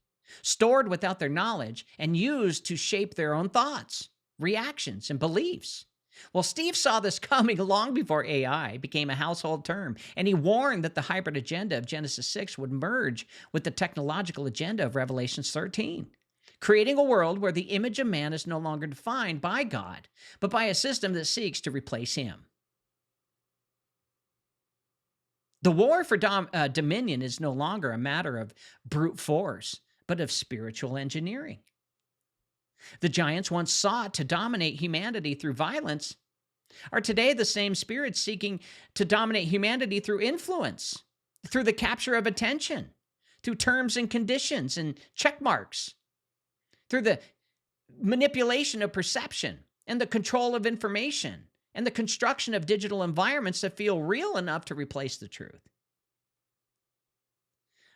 stored without their knowledge, and used to shape their own thoughts, reactions, and beliefs. Well, Steve saw this coming long before AI became a household term, and he warned that the hybrid agenda of Genesis 6 would merge with the technological agenda of Revelation 13, creating a world where the image of man is no longer defined by God, but by a system that seeks to replace him. The war for dominion is no longer a matter of brute force, but of spiritual engineering. The giants once sought to dominate humanity through violence are today the same spirits seeking to dominate humanity through influence, through the capture of attention, through terms and conditions and check marks, through the manipulation of perception and the control of information, and the construction of digital environments that feel real enough to replace the truth.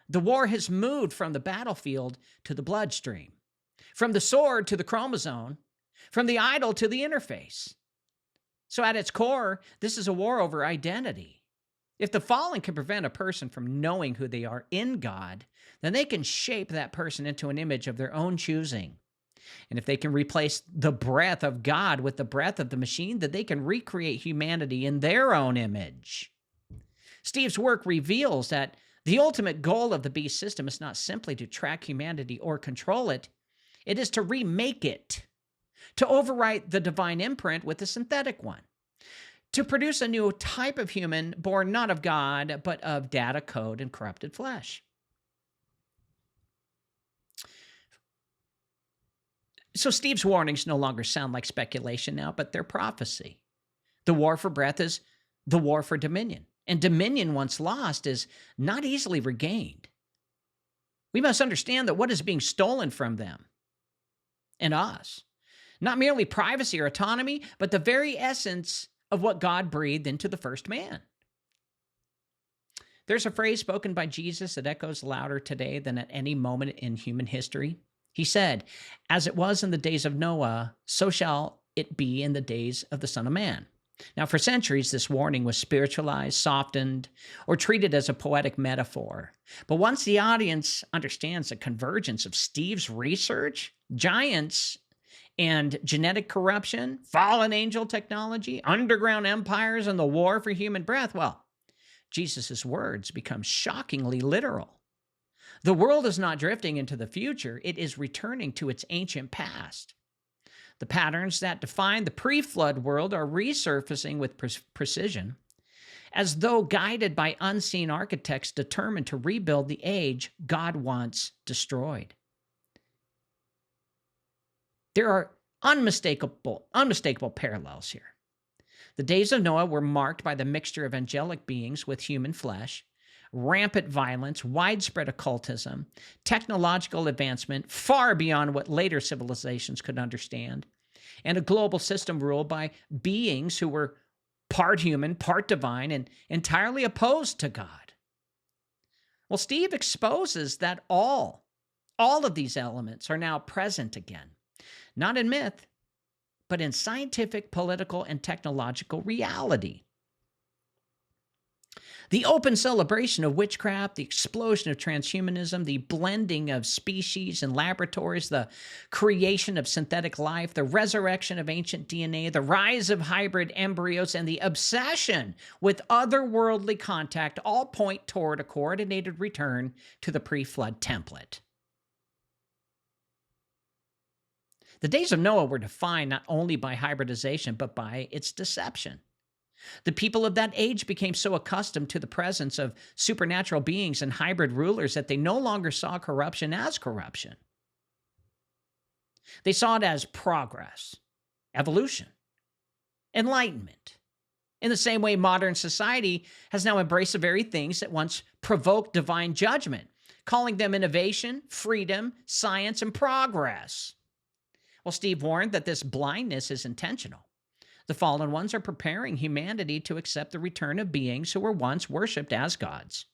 The war has moved from the battlefield to the bloodstream, from the sword to the chromosome, from the idol to the interface. So at its core, this is a war over identity. If the fallen can prevent a person from knowing who they are in God, then they can shape that person into an image of their own choosing. And if they can replace the breath of God with the breath of the machine, then they can recreate humanity in their own image. Steve's work reveals that the ultimate goal of the beast system is not simply to track humanity or control it. It is to remake it, to overwrite the divine imprint with a synthetic one, to produce a new type of human born not of God, but of data, code, and corrupted flesh. So Steve's warnings no longer sound like speculation now, but they're prophecy. The war for breath is the war for dominion. And dominion, once lost, is not easily regained. We must understand that what is being stolen from them and us, not merely privacy or autonomy, but the very essence of what God breathed into the first man. There's a phrase spoken by Jesus that echoes louder today than at any moment in human history. He said, "As it was in the days of Noah, so shall it be in the days of the Son of Man." Now, for centuries, this warning was spiritualized, softened, or treated as a poetic metaphor. But once the audience understands the convergence of Steve's research, giants and genetic corruption, fallen angel technology, underground empires, and the war for human breath, well, Jesus' words become shockingly literal. The world is not drifting into the future, it is returning to its ancient past. The patterns that define the pre-flood world are resurfacing with precision, as though guided by unseen architects determined to rebuild the age God once destroyed. There are unmistakable parallels here. The days of Noah were marked by the mixture of angelic beings with human flesh, rampant violence, widespread occultism, technological advancement far beyond what later civilizations could understand, and a global system ruled by beings who were part human, part divine, and entirely opposed to God. Well, Steve exposes that all of these elements are now present again, not in myth, but in scientific, political, and technological reality. The open celebration of witchcraft, the explosion of transhumanism, the blending of species in laboratories, the creation of synthetic life, the resurrection of ancient DNA, the rise of hybrid embryos, and the obsession with otherworldly contact all point toward a coordinated return to the pre-flood template. The days of Noah were defined not only by hybridization, but by its deception. The people of that age became so accustomed to the presence of supernatural beings and hybrid rulers that they no longer saw corruption as corruption. They saw it as progress, evolution, enlightenment. In the same way, modern society has now embraced the very things that once provoked divine judgment, calling them innovation, freedom, science, and progress. Well, Steve warned that this blindness is intentional. The fallen ones are preparing humanity to accept the return of beings who were once worshipped as gods.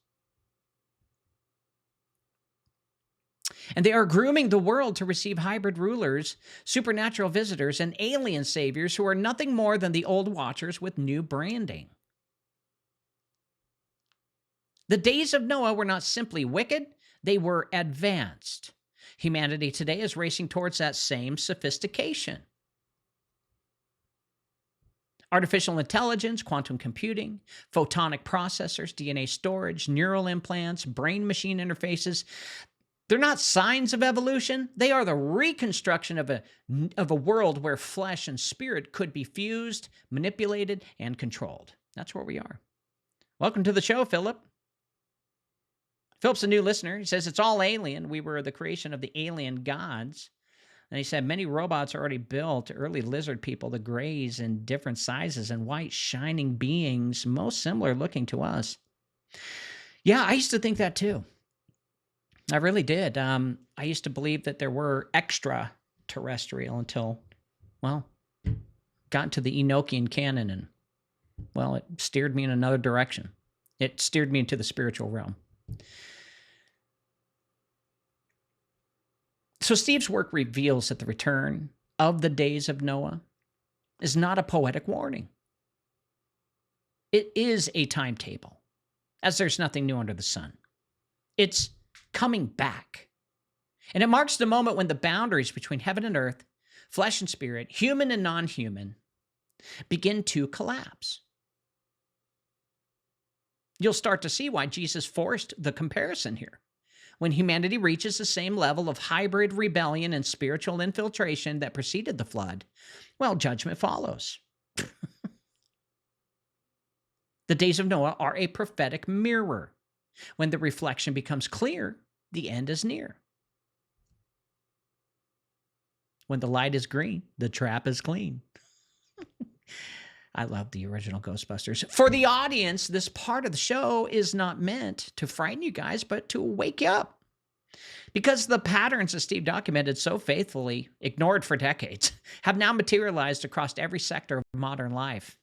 And they are grooming the world to receive hybrid rulers, supernatural visitors, and alien saviors who are nothing more than the old watchers with new branding. The days of Noah were not simply wicked, they were advanced. Humanity today is racing towards that same sophistication. Artificial intelligence, quantum computing, photonic processors, DNA storage, neural implants, brain-machine interfaces, they're not signs of evolution. They are the reconstruction of a world where flesh and spirit could be fused, manipulated, and controlled. That's where we are. Welcome to the show, Philip. Philip's a new listener. He says, it's all alien. We were the creation of the alien gods. And he said, many robots are already built, early lizard people, the grays in different sizes, and white shining beings, most similar looking to us. Yeah, I used to think that too. I really did. I used to believe that there were extraterrestrial until, well, got into the Enochian canon, and, well, it steered me in another direction. It steered me into the spiritual realm. So Steve's work reveals that the return of the days of Noah is not a poetic warning. It is a timetable, as there's nothing new under the sun. It's coming back. And it marks the moment when the boundaries between heaven and earth, flesh and spirit, human and non-human, begin to collapse. You'll start to see why Jesus forced the comparison here. When humanity reaches the same level of hybrid rebellion and spiritual infiltration that preceded the flood, well, judgment follows. The days of Noah are a prophetic mirror. When the reflection becomes clear, the end is near. When the light is green, the trap is clean. I love the original Ghostbusters. For the audience, this part of the show is not meant to frighten you guys, but to wake you up. Because the patterns that Steve documented so faithfully, ignored for decades, have now materialized across every sector of modern life.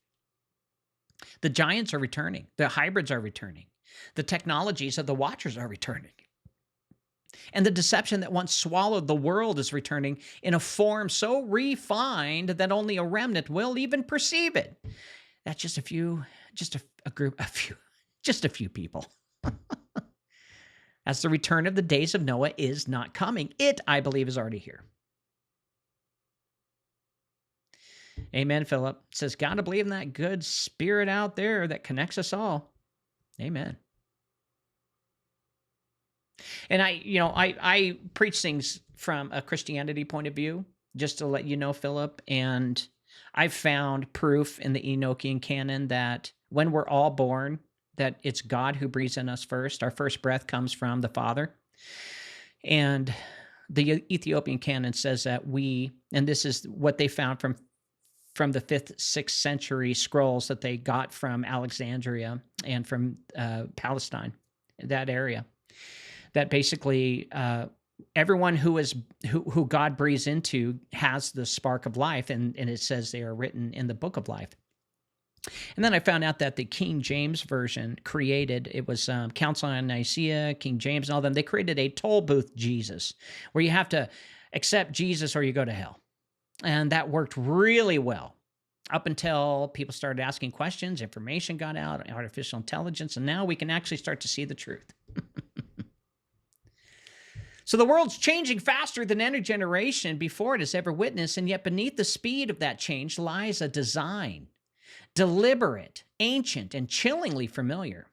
The giants are returning. The hybrids are returning. The technologies of the watchers are returning. And the deception that once swallowed the world is returning in a form so refined that only a remnant will even perceive it. That's just a few people. As the return of the days of Noah is not coming. It, I believe, is already here. Amen, Philip. It says, gotta believe in that good spirit out there that connects us all. Amen. And I preach things from a Christianity point of view, just to let you know, Philip. And I've found proof in the Enochian canon that when we're all born, that it's God who breathes in us first. Our first breath comes from the Father. And the Ethiopian canon says that and this is what they found from the 5th, 6th century scrolls that they got from Alexandria and from Palestine, that area, that basically everyone who God breathes into has the spark of life, and it says they are written in the Book of Life. And then I found out that the King James Version created, it was Council on Nicaea, King James, and all them, they created a toll booth Jesus, where you have to accept Jesus or you go to hell. And that worked really well up until people started asking questions, information got out, artificial intelligence, and now we can actually start to see the truth. So the world's changing faster than any generation before it has ever witnessed, and yet beneath the speed of that change lies a design, deliberate, ancient, and chillingly familiar.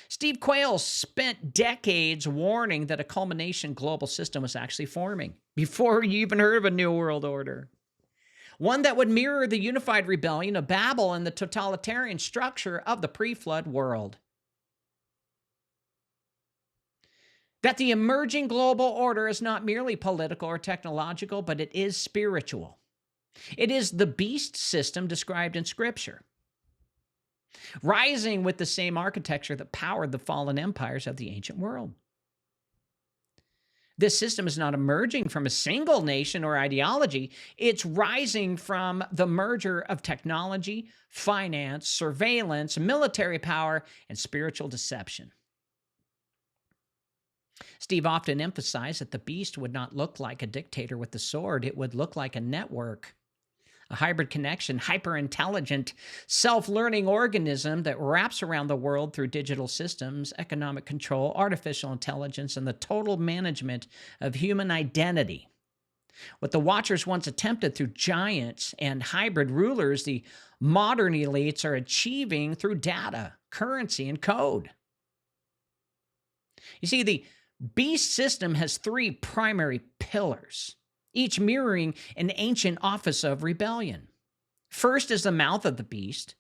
Steve Quayle spent decades warning that a culmination global system was actually forming before you even heard of a new world order. One that would mirror the unified rebellion of Babel and the totalitarian structure of the pre-flood world. That the emerging global order is not merely political or technological, but it is spiritual. It is the beast system described in Scripture, rising with the same architecture that powered the fallen empires of the ancient world. This system is not emerging from a single nation or ideology. It's rising from the merger of technology, finance, surveillance, military power, and spiritual deception. Steve often emphasized that the beast would not look like a dictator with the sword. It would look like a network, a hybrid connection, hyper-intelligent, self-learning organism that wraps around the world through digital systems, economic control, artificial intelligence, and the total management of human identity. What the Watchers once attempted through giants and hybrid rulers, the modern elites are achieving through data, currency, and code. You see, the beast system has three primary pillars, each mirroring an ancient office of rebellion. First is the mouth of the beast,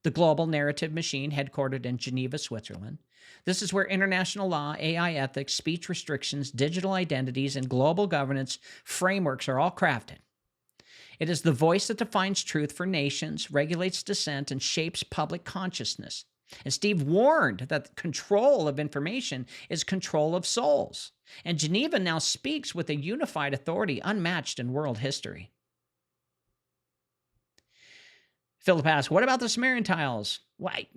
the global narrative machine headquartered in Geneva, Switzerland. This is where international law, AI ethics, speech restrictions, digital identities, and global governance frameworks are all crafted. It is the voice that defines truth for nations, regulates dissent, and shapes public consciousness. And Steve warned that control of information is control of souls. And Geneva now speaks with a unified authority unmatched in world history. Philip asks, what about the Sumerian tiles? Well, I'd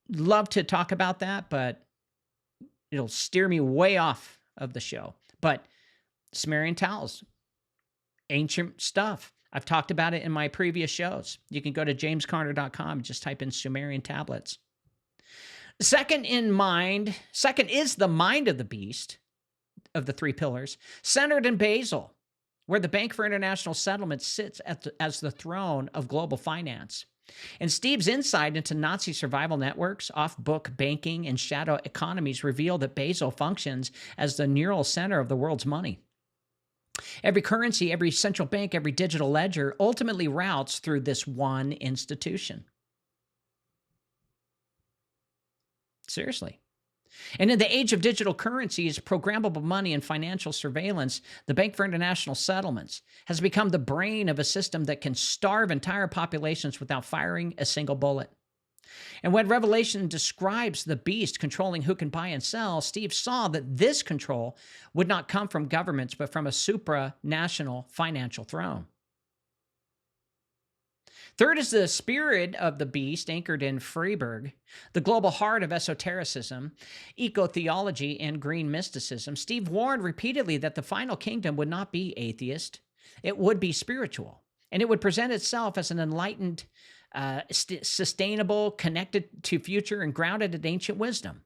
love to talk about that, but it'll steer me way off of the show. But Sumerian tiles, ancient stuff. I've talked about it in my previous shows. You can go to jamescarner.com and just type in Sumerian tablets. Second is the mind of the beast, of the three pillars, centered in Basel, where the Bank for International Settlements sits as the throne of global finance. And Steve's insight into Nazi survival networks, off-book banking, and shadow economies reveal that Basel functions as the neural center of the world's money. Every currency, every central bank, every digital ledger ultimately routes through this one institution. Seriously. And in the age of digital currencies, programmable money, and financial surveillance, the Bank for International Settlements has become the brain of a system that can starve entire populations without firing a single bullet. And when Revelation describes the beast controlling who can buy and sell, Steve saw that this control would not come from governments, but from a supranational financial throne. Third is the spirit of the beast anchored in Freiburg, the global heart of esotericism, eco-theology, and green mysticism. Steve warned repeatedly that the final kingdom would not be atheist. It would be spiritual, and it would present itself as an enlightened, sustainable, connected to future, and grounded in ancient wisdom.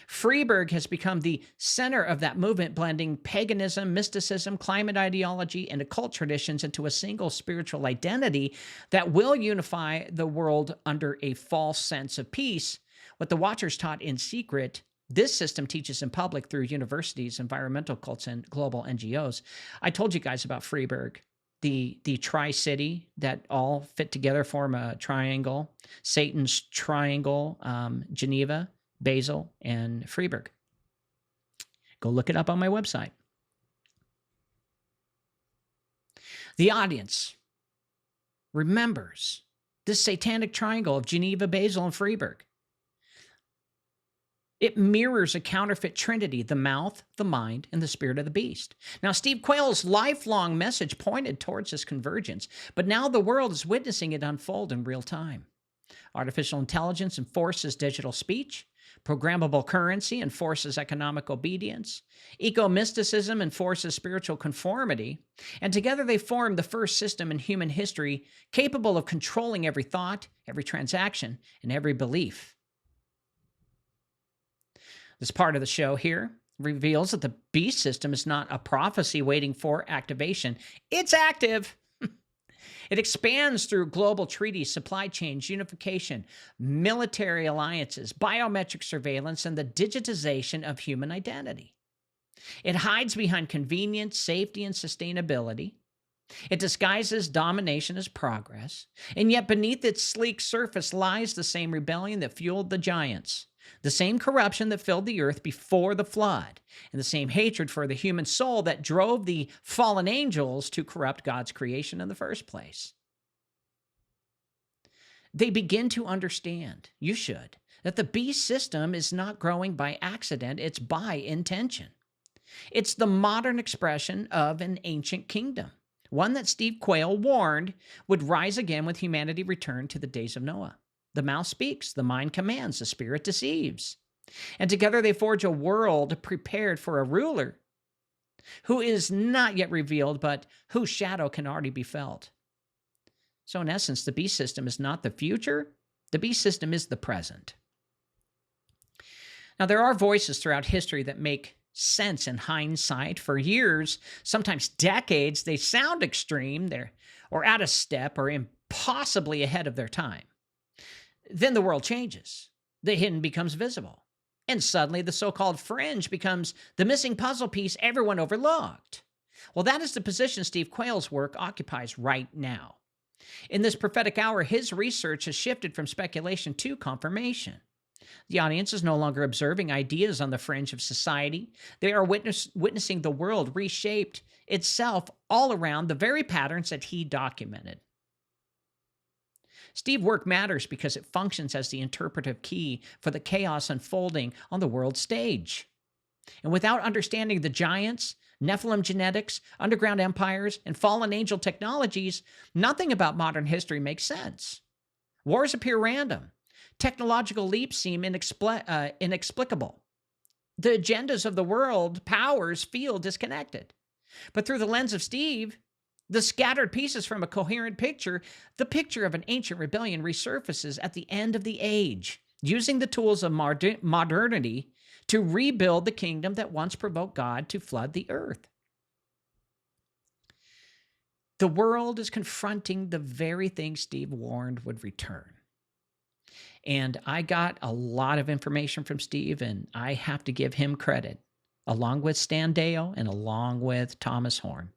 Freiburg has become the center of that movement, blending paganism, mysticism, climate ideology, and occult traditions into a single spiritual identity that will unify the world under a false sense of peace. What the Watchers taught in secret, this system teaches in public through universities, environmental cults, and global NGOs. I told you guys about Freiburg, the tri-city that all fit together, form a triangle, Satan's triangle, Geneva, Basel, and Freiburg. Go look it up on my website. The audience remembers this satanic triangle of Geneva, Basel, and Freiburg. It mirrors a counterfeit trinity, the mouth, the mind, and the spirit of the beast. Now, Steve Quayle's lifelong message pointed towards this convergence, but now the world is witnessing it unfold in real time. Artificial intelligence enforces digital speech. Programmable currency enforces economic obedience. Eco-mysticism enforces spiritual conformity. And together they form the first system in human history capable of controlling every thought, every transaction, and every belief. This part of the show here reveals that the beast system is not a prophecy waiting for activation. It's active. It expands through global treaties, supply chains, unification, military alliances, biometric surveillance, and the digitization of human identity. It hides behind convenience, safety, and sustainability. It disguises domination as progress, and yet beneath its sleek surface lies the same rebellion that fueled the giants, the same corruption that filled the earth before the flood, and the same hatred for the human soul that drove the fallen angels to corrupt God's creation in the first place. They begin to understand, you should, that the beast system is not growing by accident, it's by intention. It's the modern expression of an ancient kingdom, one that Steve Quayle warned would rise again with humanity returned to the days of Noah. The mouth speaks, the mind commands, the spirit deceives. And together they forge a world prepared for a ruler who is not yet revealed, but whose shadow can already be felt. So in essence, the beast system is not the future. The beast system is the present. Now, there are voices throughout history that make sense in hindsight. For years, sometimes decades, they sound extreme, or out of step, or impossibly ahead of their time. Then the world changes. The hidden becomes visible. And suddenly the so-called fringe becomes the missing puzzle piece everyone overlooked. Well, that is the position Steve Quayle's work occupies right now. In this prophetic hour, his research has shifted from speculation to confirmation. The audience is no longer observing ideas on the fringe of society. They are witnessing the world reshaped itself all around the very patterns that he documented. Steve's work matters because it functions as the interpretive key for the chaos unfolding on the world stage. And without understanding the giants, Nephilim genetics, underground empires, and fallen angel technologies, nothing about modern history makes sense. Wars appear random. Technological leaps seem inexplicable. The agendas of the world powers feel disconnected. But through the lens of Steve, the scattered pieces from a coherent picture, the picture of an ancient rebellion resurfaces at the end of the age, using the tools of modernity to rebuild the kingdom that once provoked God to flood the earth. The world is confronting the very thing Steve warned would return. And I got a lot of information from Steve, and I have to give him credit, along with Stan Deyo and along with Thomas Horn.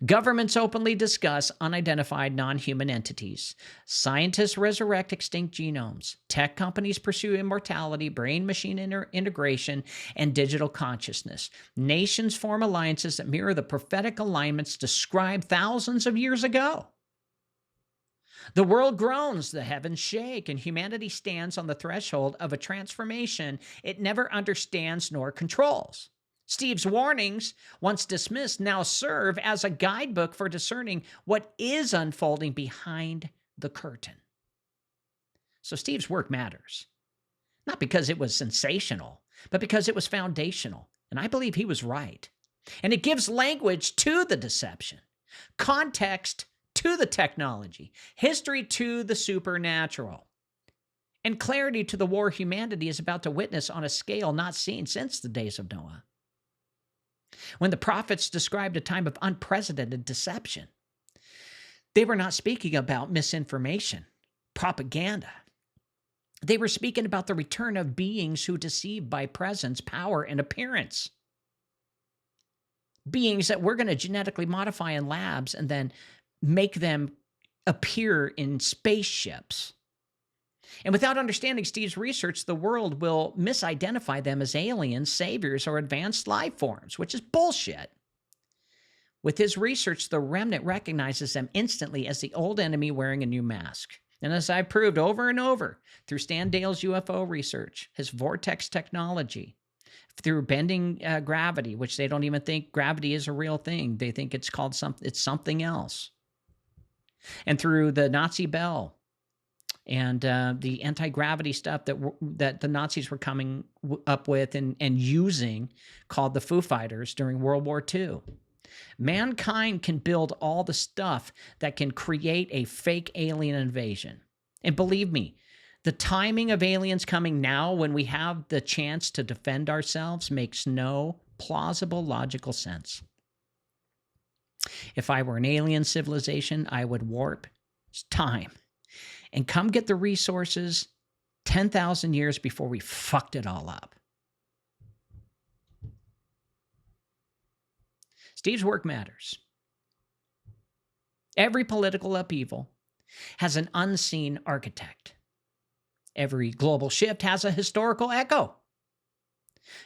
Governments openly discuss unidentified non-human entities. Scientists resurrect extinct genomes. Tech companies pursue immortality, brain-machine integration, and digital consciousness. Nations form alliances that mirror the prophetic alignments described thousands of years ago. The world groans, the heavens shake, and humanity stands on the threshold of a transformation it never understands nor controls. Steve's warnings, once dismissed, now serve as a guidebook for discerning what is unfolding behind the curtain. So Steve's work matters, not because it was sensational, but because it was foundational. And I believe he was right. And it gives language to the deception, context to the technology, history to the supernatural, and clarity to the war humanity is about to witness on a scale not seen since the days of Noah. When the prophets described a time of unprecedented deception, they were not speaking about misinformation, propaganda. They were speaking about the return of beings who deceive by presence, power, and appearance. Beings that we're going to genetically modify in labs and then make them appear in spaceships. And without understanding Steve's research, the world will misidentify them as aliens, saviors, or advanced life forms, which is bullshit. With his research, the remnant recognizes them instantly as the old enemy wearing a new mask. And as I proved over and over through Stan Dale's UFO research, his vortex technology, through bending gravity, which they don't even think gravity is a real thing. They think it's called something else. And through the Nazi bell, and the anti-gravity stuff that the Nazis were coming up with and using, called the Foo Fighters during World War II. Mankind can build all the stuff that can create a fake alien invasion. And believe me, the timing of aliens coming now when we have the chance to defend ourselves makes no plausible logical sense. If I were an alien civilization, I would warp time and come get the resources 10,000 years before we fucked it all up. Steve's work matters. Every political upheaval has an unseen architect. Every global shift has a historical echo.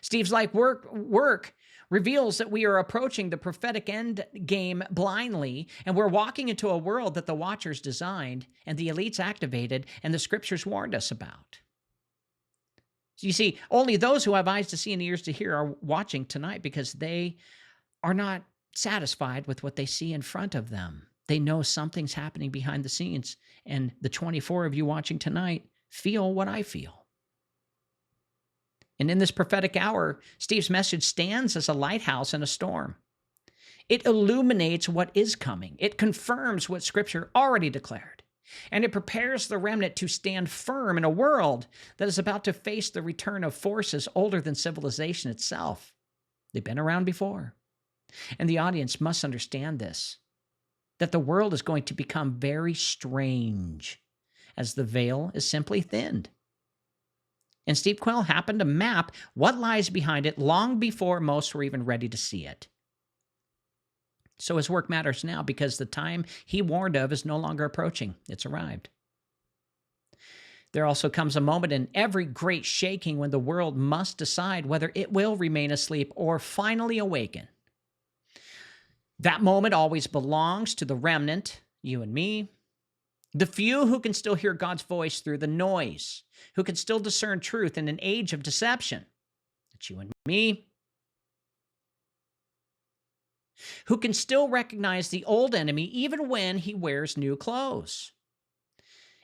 Steve's life work reveals that we are approaching the prophetic end game blindly, and we're walking into a world that the Watchers designed and the elites activated and the scriptures warned us about. So you see, only those who have eyes to see and ears to hear are watching tonight because they are not satisfied with what they see in front of them. They know something's happening behind the scenes, and the 24 of you watching tonight feel what I feel. And in this prophetic hour, Steve's message stands as a lighthouse in a storm. It illuminates what is coming. It confirms what Scripture already declared. And it prepares the remnant to stand firm in a world that is about to face the return of forces older than civilization itself. They've been around before. And the audience must understand this, that the world is going to become very strange as the veil is simply thinned. And Steve Quayle happened to map what lies behind it long before most were even ready to see it. So his work matters now because the time he warned of is no longer approaching. It's arrived. There also comes a moment in every great shaking when the world must decide whether it will remain asleep or finally awaken. That moment always belongs to the remnant, you and me, the few who can still hear God's voice through the noise, who can still discern truth in an age of deception. That's you and me. Who can still recognize the old enemy even when he wears new clothes.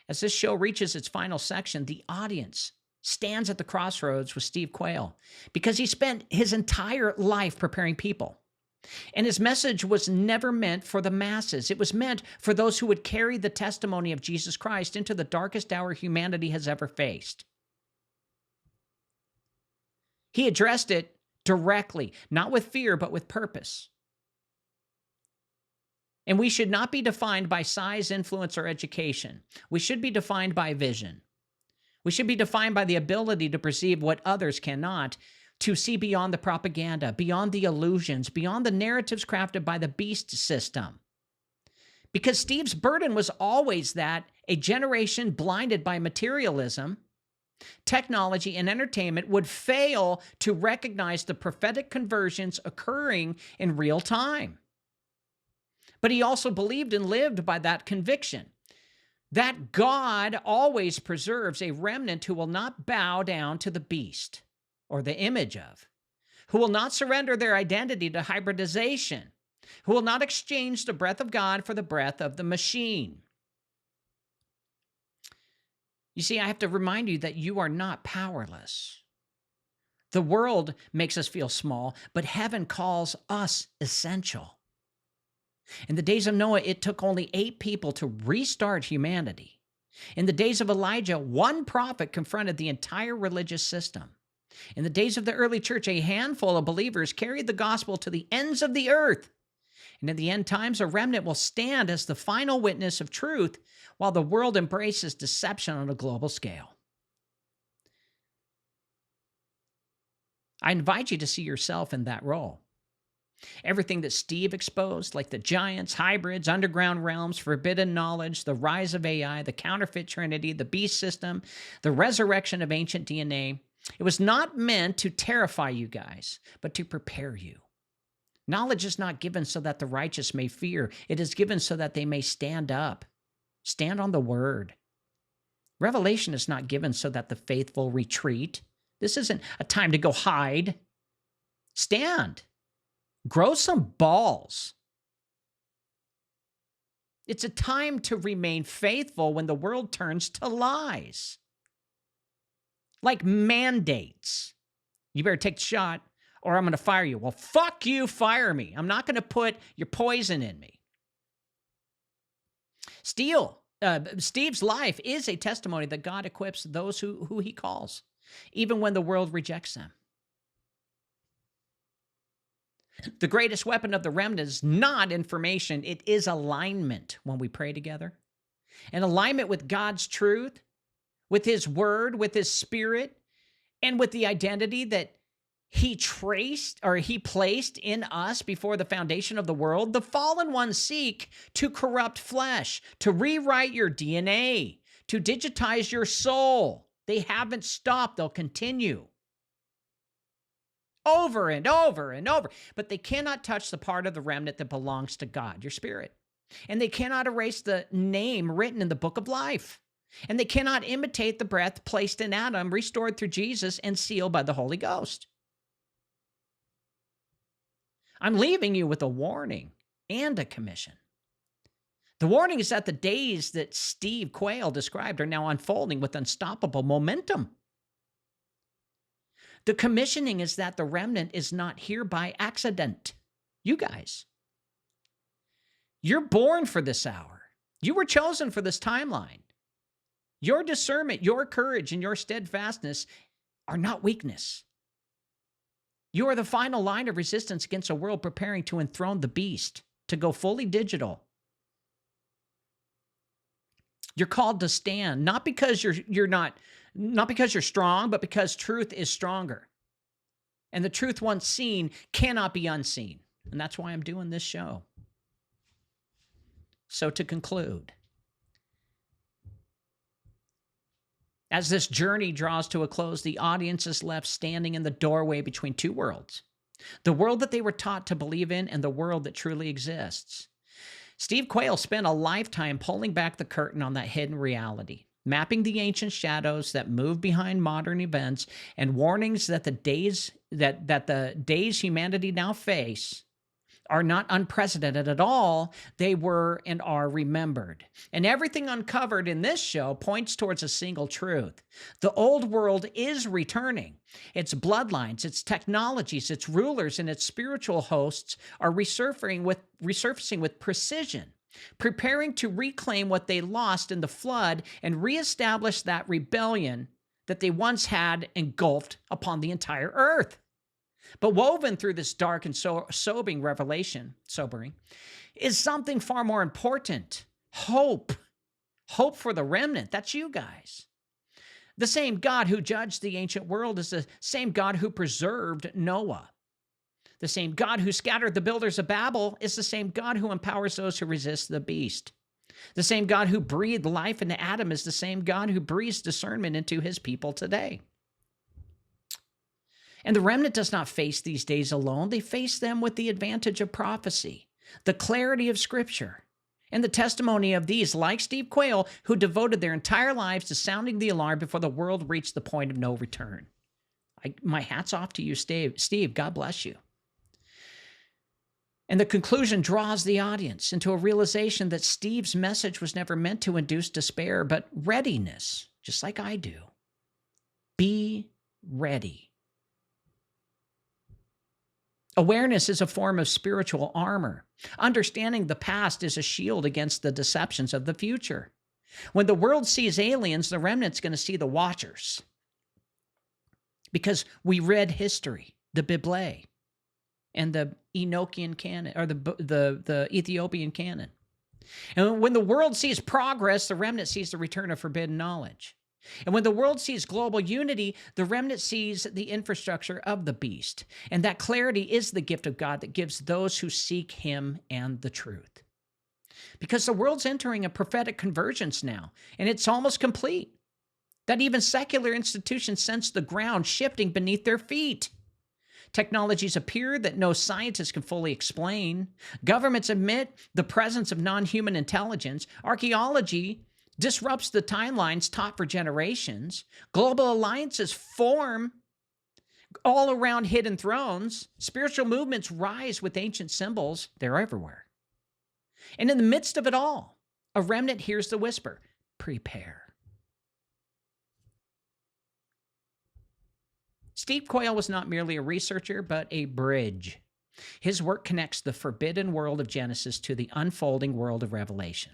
As this show reaches its final section, the audience stands at the crossroads with Steve Quayle because he spent his entire life preparing people. And his message was never meant for the masses. It was meant for those who would carry the testimony of Jesus Christ into the darkest hour humanity has ever faced. He addressed it directly, not with fear, but with purpose. And we should not be defined by size, influence, or education. We should be defined by vision. We should be defined by the ability to perceive what others cannot, to see beyond the propaganda, beyond the illusions, beyond the narratives crafted by the beast system. Because Steve's burden was always that a generation blinded by materialism, technology, and entertainment would fail to recognize the prophetic conversions occurring in real time. But he also believed and lived by that conviction, that God always preserves a remnant who will not bow down to the beast, or the image of, who will not surrender their identity to hybridization, who will not exchange the breath of God for the breath of the machine. You see, I have to remind you that you are not powerless. The world makes us feel small, but heaven calls us essential. In the days of Noah, it took only 8 people to restart humanity. In the days of Elijah, 1 prophet confronted the entire religious system. In the days of the early church, a handful of believers carried the gospel to the ends of the earth. And in the end times, a remnant will stand as the final witness of truth while the world embraces deception on a global scale. I invite you to see yourself in that role. Everything that Steve exposed, like the giants, hybrids, underground realms, forbidden knowledge, the rise of AI, the counterfeit trinity, the beast system, the resurrection of ancient DNA, it was not meant to terrify you guys, but to prepare you. Knowledge is not given so that the righteous may fear. It is given so that they may stand up, stand on the word. Revelation is not given so that the faithful retreat. This isn't a time to go hide. Stand. Grow some balls. It's a time to remain faithful when the world turns to lies. Like mandates. You better take the shot or I'm going to fire you. Well, fuck you, fire me. I'm not going to put your poison in me. Steve's life is a testimony that God equips those who he calls, even when the world rejects them. The greatest weapon of the remnant is not information. It is alignment when we pray together. And alignment with God's truth, with his word, with his spirit, and with the identity that he placed in us before the foundation of the world. The fallen ones seek to corrupt flesh, to rewrite your DNA, to digitize your soul. They haven't stopped. They'll continue. Over and over and over. But they cannot touch the part of the remnant that belongs to God, your spirit. And they cannot erase the name written in the book of life. And they cannot imitate the breath placed in Adam, restored through Jesus, and sealed by the Holy Ghost. I'm leaving you with a warning and a commission. The warning is that the days that Steve Quayle described are now unfolding with unstoppable momentum. The commissioning is that the remnant is not here by accident. You guys, you're born for this hour. You were chosen for this timeline. Your discernment, your courage, and your steadfastness are not weakness. You are the final line of resistance against a world preparing to enthrone the beast, to go fully digital. You're called to stand, not because not because you're strong, but because truth is stronger. And the truth once seen cannot be unseen. And that's why I'm doing this show. So to conclude, as this journey draws to a close, the audience is left standing in the doorway between two worlds. The world that they were taught to believe in and the world that truly exists. Steve Quayle spent a lifetime pulling back the curtain on that hidden reality, mapping the ancient shadows that move behind modern events and warnings that the days humanity now face are not unprecedented at all. They were and are remembered. And everything uncovered in this show points towards a single truth. The old world is returning. Its bloodlines, its technologies, its rulers, and its spiritual hosts are resurfacing with precision, preparing to reclaim what they lost in the flood and reestablish that rebellion that they once had engulfed upon the entire earth. But woven through this dark and sobering revelation, is something far more important. Hope. Hope for the remnant. That's you guys. The same God who judged the ancient world is the same God who preserved Noah. The same God who scattered the builders of Babel is the same God who empowers those who resist the beast. The same God who breathed life into Adam is the same God who breathes discernment into his people today. And the remnant does not face these days alone. They face them with the advantage of prophecy, the clarity of Scripture, and the testimony of these, like Steve Quayle, who devoted their entire lives to sounding the alarm before the world reached the point of no return. My hat's off to you, Steve. God bless you. And the conclusion draws the audience into a realization that Steve's message was never meant to induce despair, but readiness, just like I do. Be ready. Awareness is a form of spiritual armor. Understanding the past is a shield against the deceptions of the future. When the world sees aliens, the remnant's going to see the watchers. Because we read history, the Bible, and the Enochian canon, or the Ethiopian canon. And when the world sees progress, the remnant sees the return of forbidden knowledge. And when the world sees global unity, the remnant sees the infrastructure of the beast. And that clarity is the gift of God that gives those who seek him and the truth. Because the world's entering a prophetic convergence now, and it's almost complete. That even secular institutions sense the ground shifting beneath their feet. Technologies appear that no scientist can fully explain. Governments admit the presence of non-human intelligence. Archaeology disrupts the timelines taught for generations. Global alliances form all around hidden thrones. Spiritual movements rise with ancient symbols. They're everywhere. And in the midst of it all, A remnant hears the whisper, prepare. Steve Quayle was not merely a researcher, but a bridge. His work connects the forbidden world of Genesis to the unfolding world of Revelation.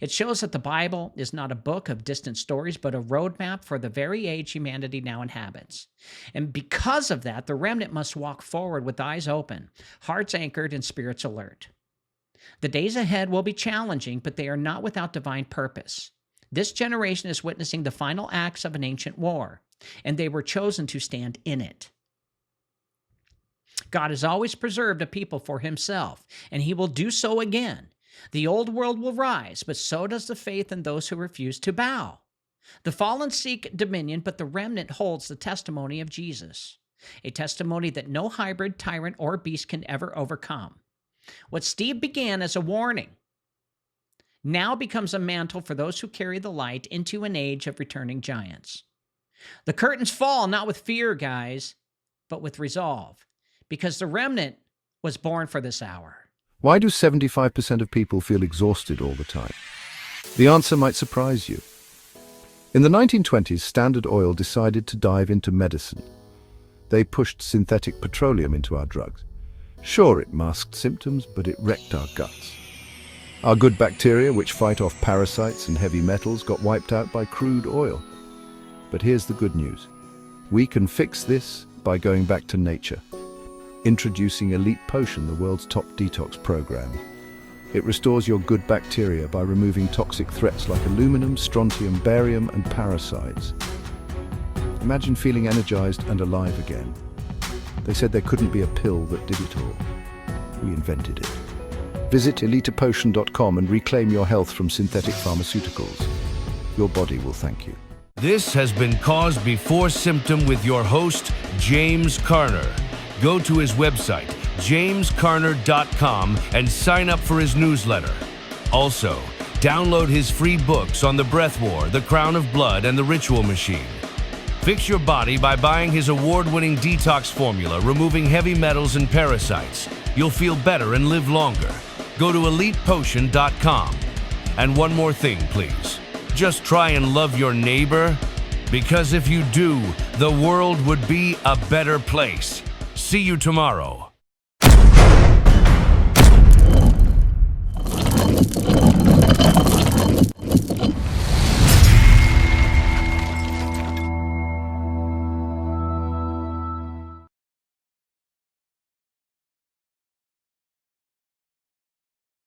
It shows that the Bible is not a book of distant stories, but a roadmap for the very age humanity now inhabits. And because of that, the remnant must walk forward with eyes open, hearts anchored, and spirits alert. The days ahead will be challenging, but they are not without divine purpose. This generation is witnessing the final acts of an ancient war, and they were chosen to stand in it. God has always preserved a people for himself, and he will do so again. The old world will rise, but so does the faith in those who refuse to bow. The fallen seek dominion, but the remnant holds the testimony of Jesus, a testimony that no hybrid, tyrant, or beast can ever overcome. What Steve began as a warning now becomes a mantle for those who carry the light into an age of returning giants. The curtains fall not with fear, guys, but with resolve, because the remnant was born for this hour. Why do 75% of people feel exhausted all the time? The answer might surprise you. In the 1920s, Standard Oil decided to dive into medicine. They pushed synthetic petroleum into our drugs. Sure, it masked symptoms, but it wrecked our guts. Our good bacteria, which fight off parasites and heavy metals, got wiped out by crude oil. But here's the good news. We can fix this by going back to nature. Introducing Elite Potion, the world's top detox program. It restores your good bacteria by removing toxic threats like aluminum, strontium, barium, and parasites. Imagine feeling energized and alive again. They said there couldn't be a pill that did it all. We invented it. Visit elitepotion.com and reclaim your health from synthetic pharmaceuticals. Your body will thank you. This has been Cause Before Symptom with your host, James Carner. Go to his website, jamescarner.com, and sign up for his newsletter. Also, download his free books on the breath war, the crown of blood, and the ritual machine. Fix your body by buying his award-winning detox formula, removing heavy metals and parasites. You'll feel better and live longer. Go to elitepotion.com. And one more thing, please. Just try and love your neighbor, because if you do, the world would be a better place. See you tomorrow.